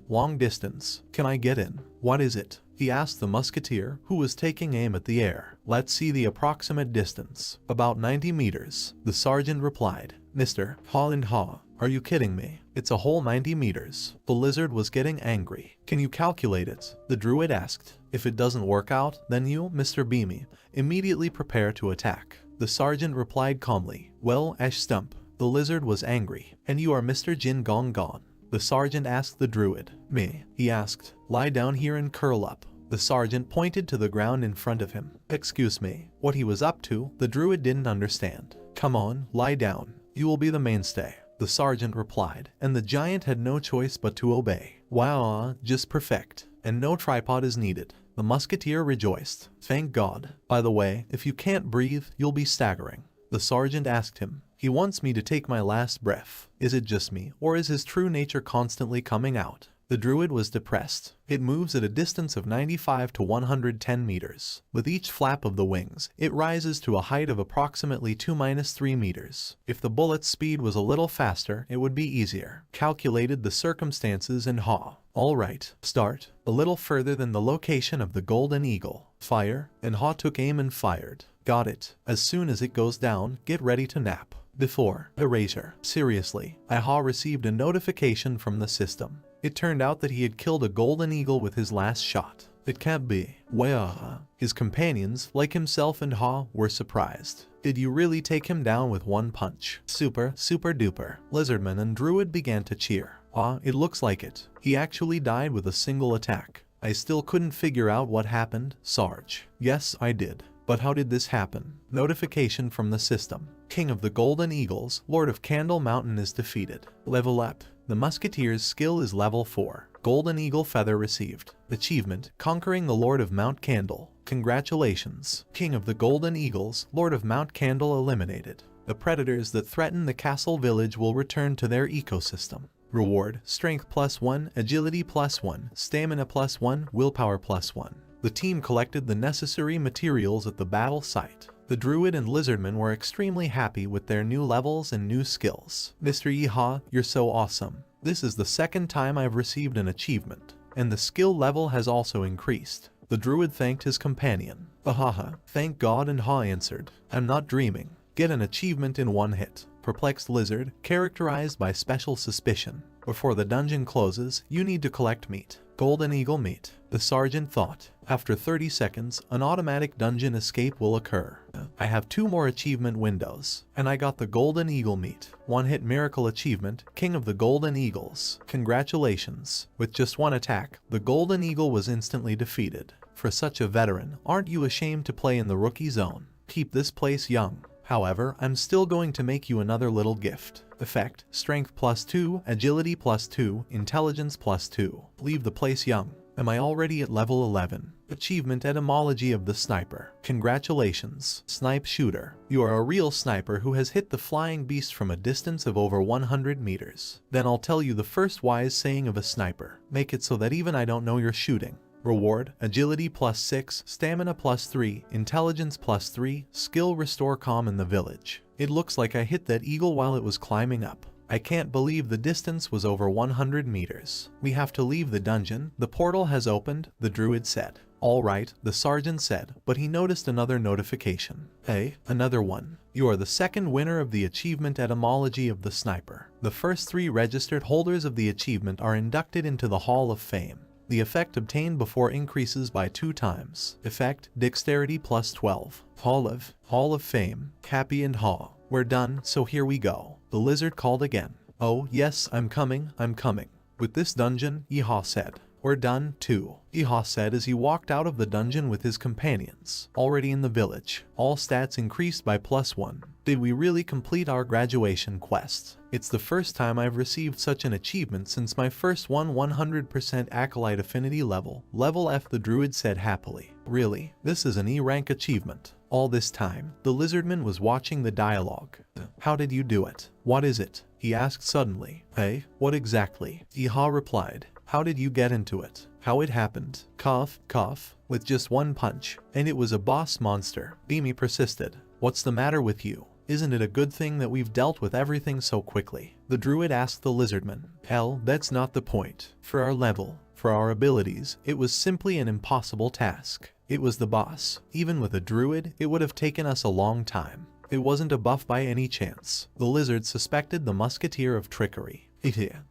Long distance. Can I get in? What is it? He asked the musketeer, who was taking aim at the air. Let's see the approximate distance. About 90 meters. The sergeant replied. Mr. Ha and Ha, are you kidding me? It's a whole 90 meters. The lizard was getting angry. Can you calculate it? The druid asked. If it doesn't work out, then you, Mr. Beamy, immediately prepare to attack. The sergeant replied calmly. Well, Ash Stump. The lizard was angry. And you are Mr. Jin Gong Gong. The sergeant asked the druid. Me, he asked. Lie down here and curl up. The sergeant pointed to the ground in front of him. Excuse me. What he was up to, the druid didn't understand. Come on, lie down. You will be the mainstay, the sergeant replied, and the giant had no choice but to obey. Wow, just perfect. And no tripod is needed. The musketeer rejoiced. Thank God. By the way, if you can't breathe, you'll be staggering. The sergeant asked him. He wants me to take my last breath. Is it just me, or is his true nature constantly coming out? The druid was depressed. It moves at a distance of 95 to 110 meters. With each flap of the wings, it rises to a height of approximately 2-3 meters. If the bullet's speed was a little faster, it would be easier. Calculated the circumstances and haw. All right, start. A little further than the location of the golden eagle. Fire, and haw took aim and fired. Got it. As soon as it goes down, get ready to nap. Before erasure. Seriously, Haw received a notification from the system. It turned out that he had killed a golden eagle with his last shot. It can't be. Well, his companions, like himself and Haw, were surprised. Did you really take him down with one punch? Super duper. Lizardman and Druid began to cheer. It looks like it. He actually died with a single attack. I still couldn't figure out what happened, Sarge. Yes, I did. But how did this happen? Notification from the system. King of the Golden Eagles, Lord of Candle Mountain is defeated. Level up. The Musketeer's skill is level 4. Golden Eagle Feather received. Achievement, Conquering the Lord of Mount Candle. Congratulations. King of the Golden Eagles, Lord of Mount Candle eliminated. The predators that threaten the castle village will return to their ecosystem. Reward, Strength +1, Agility +1, Stamina +1, Willpower +1. The team collected the necessary materials at the battle site. The Druid and Lizardman were extremely happy with their new levels and new skills. Mr. Yeehaw, you're so awesome. This is the second time I've received an achievement, and the skill level has also increased. The Druid thanked his companion. Ahaha, thank God, and Haw answered. I'm not dreaming. Get an achievement in one hit. Perplexed Lizard, characterized by special suspicion. Before the dungeon closes, you need to collect meat. Golden Eagle meat. The sergeant thought. After 30 seconds, an automatic dungeon escape will occur. I have 2 more achievement windows, and I got the Golden Eagle meat. One-hit miracle achievement, King of the Golden Eagles. Congratulations. With just one attack, the Golden Eagle was instantly defeated. For such a veteran, aren't you ashamed to play in the rookie zone? Keep this place young. However, I'm still going to make you another little gift. Effect, Strength +2, Agility +2, Intelligence +2. Leave the place young. Am I already at level 11? Achievement, Etymology of the Sniper. Congratulations, Snipe Shooter. You are a real sniper who has hit the flying beast from a distance of over 100 meters. Then I'll tell you the first wise saying of a sniper. Make it so that even I don't know you're shooting. Reward, Agility +6, Stamina +3, Intelligence +3, Skill Restore Calm in the village. It looks like I hit that eagle while it was climbing up. I can't believe the distance was over 100 meters. We have to leave the dungeon. The portal has opened, the Druid said. All right, the sergeant said, but he noticed another notification. Hey, another one. You are the second winner of the achievement, Etymology of the Sniper. The first 3 registered holders of the achievement are inducted into the Hall of Fame. The effect obtained before increases by 2 times. Effect, Dexterity +12. Hall of Fame, Happy and Haw. We're done, so here we go. The lizard called again. Oh, yes, I'm coming. With this dungeon, Yeehaw said. We're done, too, Yeehaw said as he walked out of the dungeon with his companions. Already in the village. All stats increased by +1. Did we really complete our graduation quest? It's the first time I've received such an achievement since my first 100% Acolyte Affinity level. Level F, the Druid said happily. Really, this is an E-rank achievement. All this time, the Lizardman was watching the dialogue. How did you do it? What is it? He asked suddenly. Hey, what exactly? Yeehaw replied. How did you get into it? How it happened? Cough, cough. With just one punch. And it was a boss monster. Beamy persisted. What's the matter with you? Isn't it a good thing that we've dealt with everything so quickly? The Druid asked the Lizardman. Hell, that's not the point. For our level, for our abilities, it was simply an impossible task. It was the boss. Even with a Druid, it would have taken us a long time. It wasn't a buff by any chance. The lizard suspected the musketeer of trickery.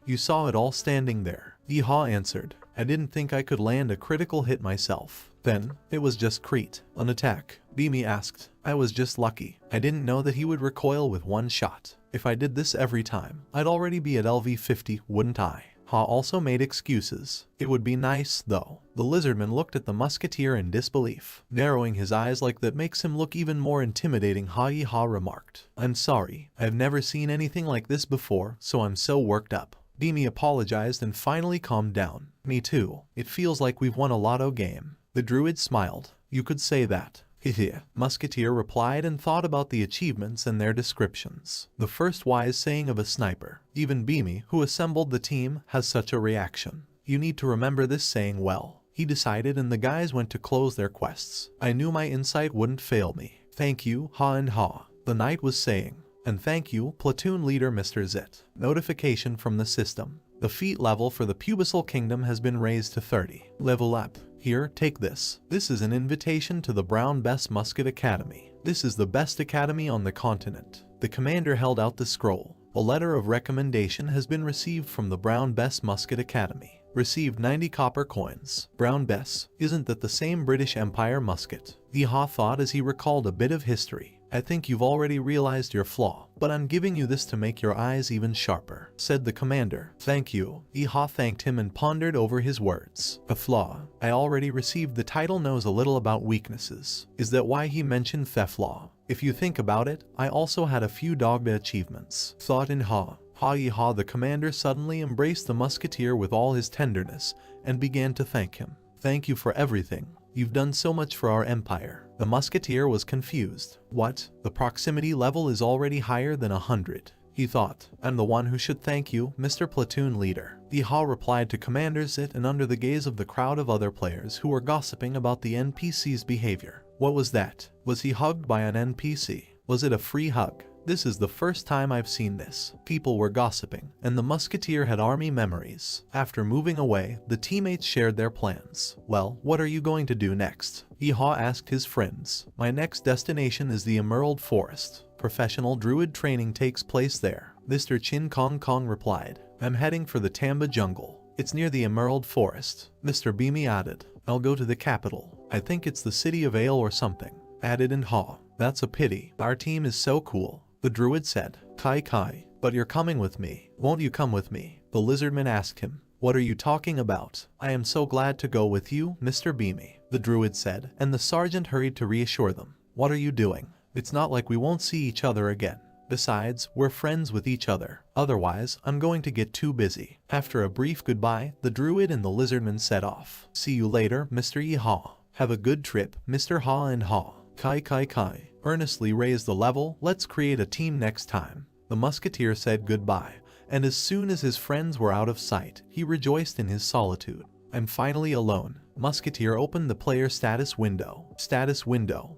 You saw it all standing there. Yeehaw answered. I didn't think I could land a critical hit myself. Then, it was just Crete. An attack. Beamy asked. I was just lucky. I didn't know that he would recoil with one shot. If I did this every time, I'd already be at LV 50, wouldn't I? Ha also made excuses. It would be nice, though. The lizardman looked at the musketeer in disbelief, narrowing his eyes like that makes him look even more intimidating. Ha remarked. I'm sorry, I've never seen anything like this before, so I'm so worked up. Beamy apologized and finally calmed down. Me too. It feels like we've won a lotto game. The druid smiled. You could say that. Hehe. Musketeer replied and thought about the achievements and their descriptions. The first wise saying of a sniper. Even Beamy, who assembled the team, has such a reaction. You need to remember this saying well. He decided and the guys went to close their quests. I knew my insight wouldn't fail me. Thank you, Ha and Ha. The knight was saying. And thank you, platoon leader Mr. Zit. Notification from the system. The feat level for the Pubisal Kingdom has been raised to 30. Level up. Here, take this. This is an invitation to the Brown Bess Musket Academy. This is the best academy on the continent. The commander held out the scroll. A letter of recommendation has been received from the Brown Bess Musket Academy. Received 90 copper coins. Brown Bess, isn't that the same British Empire musket? Yeehaw thought as he recalled a bit of history. I think you've already realized your flaw, but I'm giving you this to make your eyes even sharper, said the commander. Thank you. Yeehaw thanked him and pondered over his words. A flaw. I already received the title knows a little about weaknesses. Is that why he mentioned flaw? If you think about it, I also had a few dogma achievements. Thought in Ha. Ha, the commander suddenly embraced the musketeer with all his tenderness and began to thank him. Thank you for everything. You've done so much for our empire. The musketeer was confused. What? The proximity level is already higher than 100. He thought. I'm the one who should thank you, Mr. Platoon Leader. Yeehaw replied to Commander Zit and under the gaze of the crowd of other players who were gossiping about the NPC's behavior. What was that? Was he hugged by an NPC? Was it a free hug? This is the first time I've seen this. People were gossiping, and the musketeer had army memories. After moving away, the teammates shared their plans. Well, what are you going to do next? Yeehaw asked his friends. My next destination is the Emerald Forest. Professional druid training takes place there. Mr. Chin Kong Kong replied. I'm heading for the Tamba jungle. It's near the Emerald Forest. Mr. Beamy added. I'll go to the capital. I think it's the city of Ale or something. Added and Ha. That's a pity. Our team is so cool. The druid said. Kai, but you're coming with me. Won't you come with me? The lizardman asked him. What are you talking about? I am so glad to go with you, Mr. Beamy. The druid said, and the sergeant hurried to reassure them. What are you doing? It's not like we won't see each other again. Besides, we're friends with each other. Otherwise, I'm going to get too busy. After a brief goodbye, the druid and the lizardman set off. See you later, Mr. Yeehaw. Have a good trip, Mr. Ha and Ha. Kai. Earnestly raise the level, let's create a team next time. The musketeer said goodbye, and as soon as his friends were out of sight, he rejoiced in his solitude. I'm finally alone. Musketeer opened the player status window. Status window.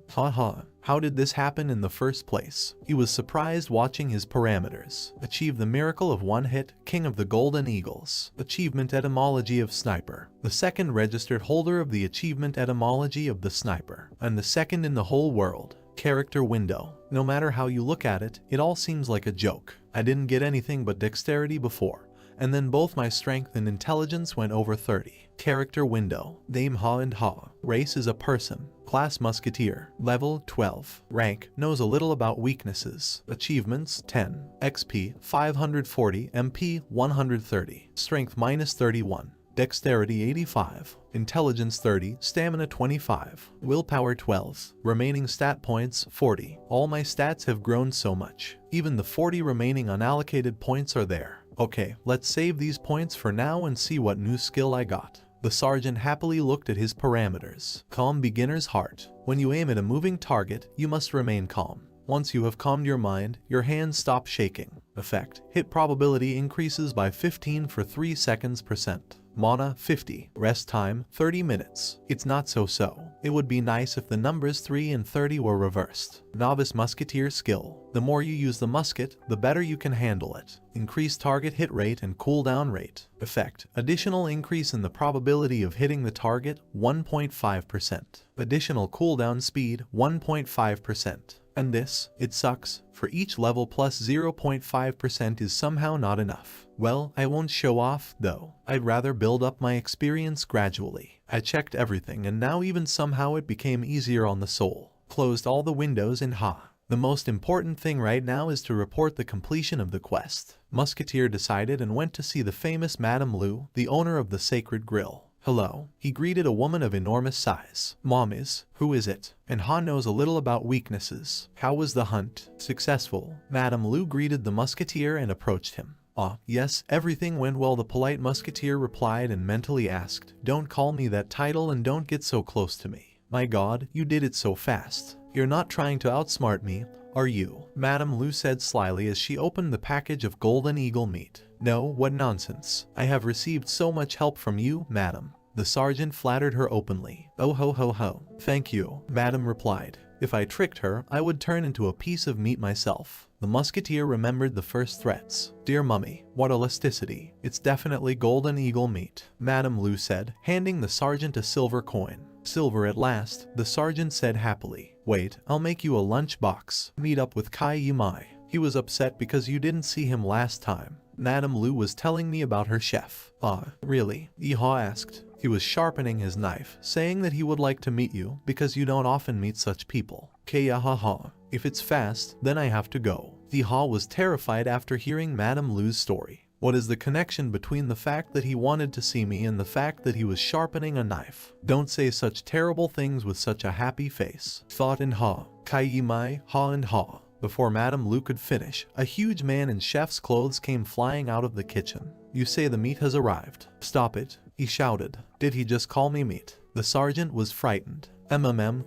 How did this happen in the first place? He was surprised watching his parameters. Achieve the miracle of one hit, King of the Golden Eagles. Achievement etymology of Sniper. The second registered holder of the achievement etymology of the Sniper, and the second in the whole world. Character window. No matter how you look at it, it all seems like a joke. I didn't get anything but dexterity before, and then both my strength and intelligence went over 30. Character window. Name Ha and Ha. Race is a person. Class Musketeer. Level 12. Rank knows a little about weaknesses. Achievements 10. XP 540. MP 130. Strength -31. Dexterity 85. Intelligence 30. Stamina 25. Willpower 12. Remaining stat points 40. All my stats have grown so much. Even the 40 remaining unallocated points are there. Okay, let's save these points for now and see what new skill I got. The sergeant happily looked at his parameters. Calm beginner's heart. When you aim at a moving target, you must remain calm. Once you have calmed your mind, your hands stop shaking. Effect. Hit probability increases by 15 for 3 seconds %. Mana 50. Rest time 30 minutes. It's not so. It would be nice if the numbers 3 and 30 were reversed. Novice Musketeer skill. The more you use the musket, the better you can handle it. Increase target hit rate and cooldown rate. Effect. Additional increase in the probability of hitting the target 1.5%. Additional cooldown speed 1.5%. And this, it sucks, for each level plus 0.5% is somehow not enough. Well, I won't show off, though. I'd rather build up my experience gradually. I checked everything and now even somehow it became easier on the soul. Closed all the windows in Ha. The most important thing right now is to report the completion of the quest. Musketeer decided and went to see the famous Madame Lu, the owner of the Sacred Grill. Hello, he greeted a woman of enormous size. Mommies, who is it? And Ha knows a little about weaknesses. How was the hunt? Successful. Madame Lu greeted the musketeer and approached him. Ah, yes, everything went well, the polite musketeer replied and mentally asked, don't call me that title and don't get so close to me. My god, you did it so fast. You're not trying to outsmart me, are you? Madame Lu said slyly as she opened the package of golden eagle meat. No, what nonsense. I have received so much help from you, madam. The sergeant flattered her openly. Oh ho ho ho. Thank you, madam replied. If I tricked her, I would turn into a piece of meat myself. The musketeer remembered the first threats. Dear mummy, what elasticity. It's definitely golden eagle meat, Madame Lu said, handing the sergeant a silver coin. Silver at last, the sergeant said happily. Wait, I'll make you a lunch box. Meet up with Kai Yimai. He was upset because you didn't see him last time. Madame Lu was telling me about her chef. Ah, really? Yeehaw asked. He was sharpening his knife, saying that he would like to meet you because you don't often meet such people. Kayahaha. If it's fast, then I have to go. Yeehaw was terrified after hearing Madame Lu's story. What is the connection between the fact that he wanted to see me and the fact that he was sharpening a knife? Don't say such terrible things with such a happy face, thought in Ha. Kai Yimai, Ha and Ha. Before Madame Lu could finish, a huge man in chef's clothes came flying out of the kitchen. You say the meat has arrived. Stop it, he shouted. Did he just call me meat? The sergeant was frightened.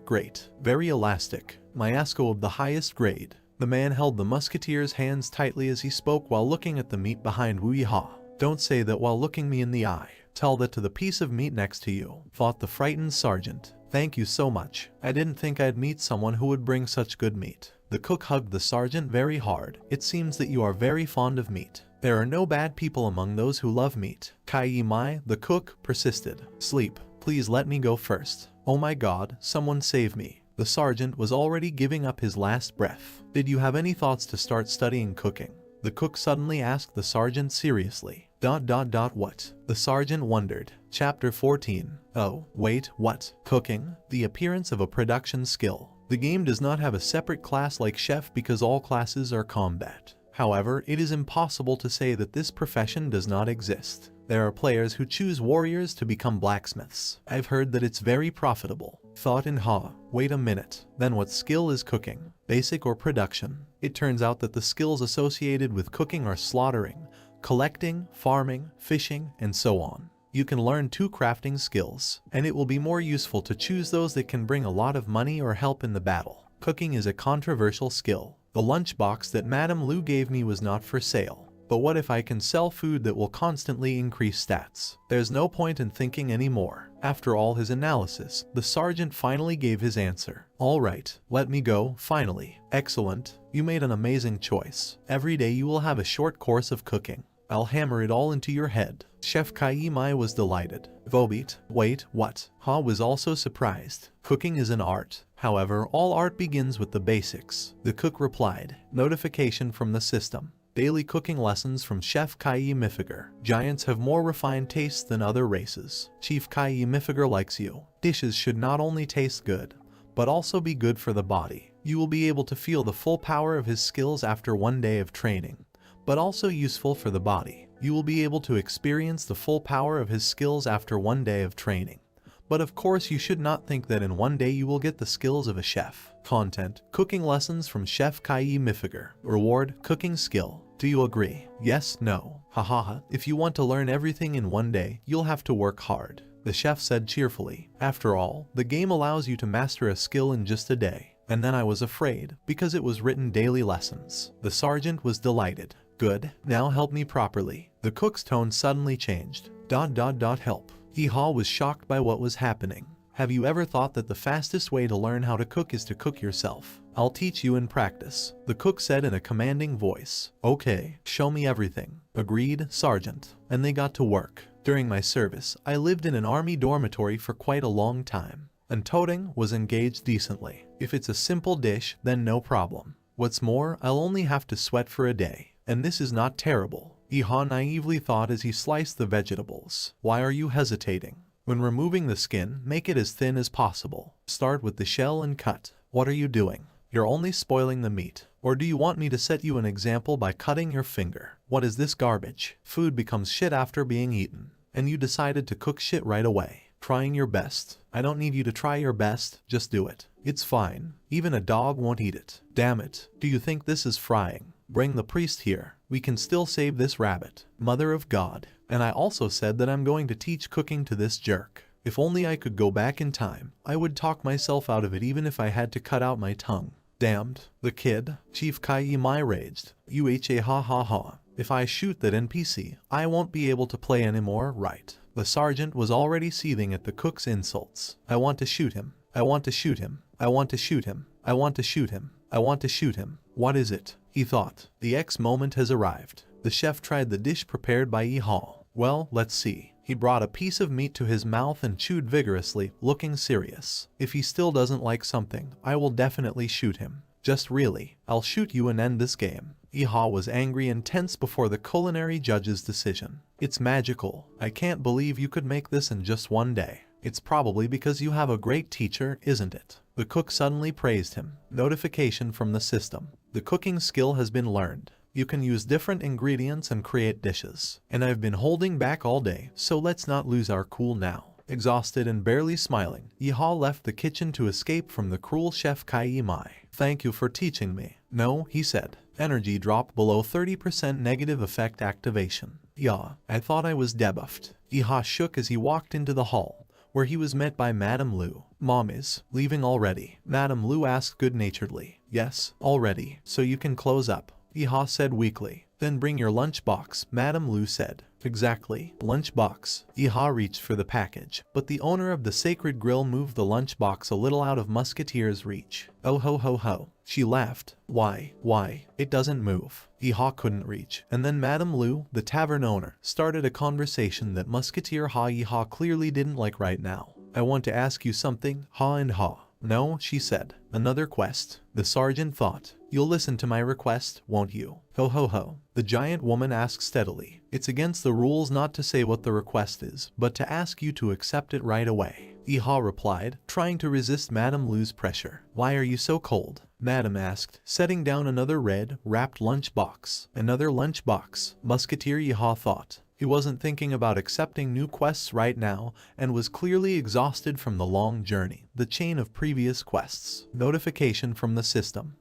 Great. Very elastic. Myasco of the highest grade. The man held the musketeer's hands tightly as he spoke while looking at the meat behind Wu Yiha. Don't say that while looking me in the eye. Tell that to the piece of meat next to you, thought the frightened sergeant. Thank you so much. I didn't think I'd meet someone who would bring such good meat. The cook hugged the sergeant very hard. It seems that you are very fond of meat. There are no bad people among those who love meat. Kai Yimai, the cook, persisted. Sleep. Please let me go first. Oh my god, someone save me. The sergeant was already giving up his last breath. Did you have any thoughts to start studying cooking? The cook suddenly asked the sergeant seriously. What? The sergeant wondered. Chapter 14. Oh, wait, what? Cooking? The appearance of a production skill. The game does not have a separate class like chef because all classes are combat. However, it is impossible to say that this profession does not exist. There are players who choose warriors to become blacksmiths. I've heard that it's very profitable. Thought in Ha. Wait a minute. Then what skill is cooking? Basic or production? It turns out that the skills associated with cooking are slaughtering, collecting, farming, fishing, and so on. You can learn 2 crafting skills, and it will be more useful to choose those that can bring a lot of money or help in the battle. Cooking is a controversial skill. The lunchbox that Madame Lu gave me was not for sale. But what if I can sell food that will constantly increase stats? There's no point in thinking anymore. After all his analysis, the sergeant finally gave his answer. All right, let me go, finally. Excellent. You made an amazing choice. Every day you will have a short course of cooking. I'll hammer it all into your head. Chef Kai Yimai was delighted. Vobit, wait, what? Ha was also surprised. Cooking is an art. However, all art begins with the basics. The cook replied. Notification from the system. Daily cooking lessons from Chef Kai Yimifiger. Giants have more refined tastes than other races. Chief Kai Yimifiger likes you. Dishes should not only taste good, but also be good for the body. You will be able to feel the full power of his skills after 1 day of training, but also useful for the body. You will be able to experience the full power of his skills after 1 day of training. But of course you should not think that in 1 day you will get the skills of a chef. Content: cooking lessons from Chef Kai Yimifiger. Reward: cooking skill. Do you agree? Yes, no. Hahaha, if you want to learn everything in 1 day, you'll have to work hard. The chef said cheerfully. After all, the game allows you to master a skill in just a day. And then I was afraid, because it was written daily lessons. The sergeant was delighted. Good, now help me properly. The cook's tone suddenly changed. Help. Yeehaw was shocked by what was happening. Have you ever thought that the fastest way to learn how to cook is to cook yourself? I'll teach you in practice, the cook said in a commanding voice. Okay, show me everything. Agreed, sergeant. And they got to work. During my service, I lived in an army dormitory for quite a long time. And Toting was engaged decently. If it's a simple dish, then no problem. What's more, I'll only have to sweat for a day. And this is not terrible. Yeehaw naively thought as he sliced the vegetables. Why are you hesitating? When removing the skin, make it as thin as possible. Start with the shell and cut. What are you doing? You're only spoiling the meat. Or do you want me to set you an example by cutting your finger? What is this garbage? Food becomes shit after being eaten. And you decided to cook shit right away. Trying your best. I don't need you to try your best, just do it. It's fine. Even a dog won't eat it. Damn it. Do you think this is frying? Bring the priest here. We can still save this rabbit. Mother of God. And I also said that I'm going to teach cooking to this jerk. If only I could go back in time, I would talk myself out of it even if I had to cut out my tongue. Damned. The kid. Chief Kai-Mai raged. UHA ha ha ha. If I shoot that NPC, I won't be able to play anymore, right? The sergeant was already seething at the cook's insults. I want to shoot him. I want to shoot him. I want to shoot him. I want to shoot him. I want to shoot him. What is it? He thought. The X moment has arrived. The chef tried the dish prepared by Yi-Ha. Well, let's see. He brought a piece of meat to his mouth and chewed vigorously, looking serious. If he still doesn't like something, I will definitely shoot him. Just really, I'll shoot you and end this game. Yi-Ha was angry and tense before the culinary judge's decision. It's magical. I can't believe you could make this in just one day. It's probably because you have a great teacher, isn't it? The cook suddenly praised him. Notification from the system. The cooking skill has been learned. You can use different ingredients and create dishes. And I've been holding back all day, so let's not lose our cool now. Exhausted and barely smiling, Yi-Ha left the kitchen to escape from the cruel chef Kai-Mai. Thank you for teaching me. No, he said. Energy dropped below 30% negative effect activation. Yeah, I thought I was debuffed. Yi-Ha shook as he walked into the hall, where he was met by Madame Lu. Mom is leaving already? Madame Lu asked good-naturedly. Yes, already, so you can close up. Yi-Ha said weakly. Then bring your lunchbox, Madame Lu said. Exactly, lunchbox. Yi-Ha reached for the package, but the owner of the sacred grill moved the lunchbox a little out of Musketeer's reach. Oh ho ho ho. She laughed. Why? It doesn't move. Yi-Ha couldn't reach. And then Madame Lu, the tavern owner, started a conversation that Musketeer Yi-Ha clearly didn't like right now. I want to ask you something, Ha and Ha. No, she said. Another quest. The sergeant thought. You'll listen to my request, won't you? Ho ho ho. The giant woman asked steadily. It's against the rules not to say what the request is, but to ask you to accept it right away. Yi-Ha replied, trying to resist Madame Lu's pressure. Why are you so cold? Madame asked, setting down another red, wrapped lunchbox. Another lunchbox. Musketeer Yi-Ha thought. He wasn't thinking about accepting new quests right now and was clearly exhausted from the long journey, the chain of previous quests. Notification from the system.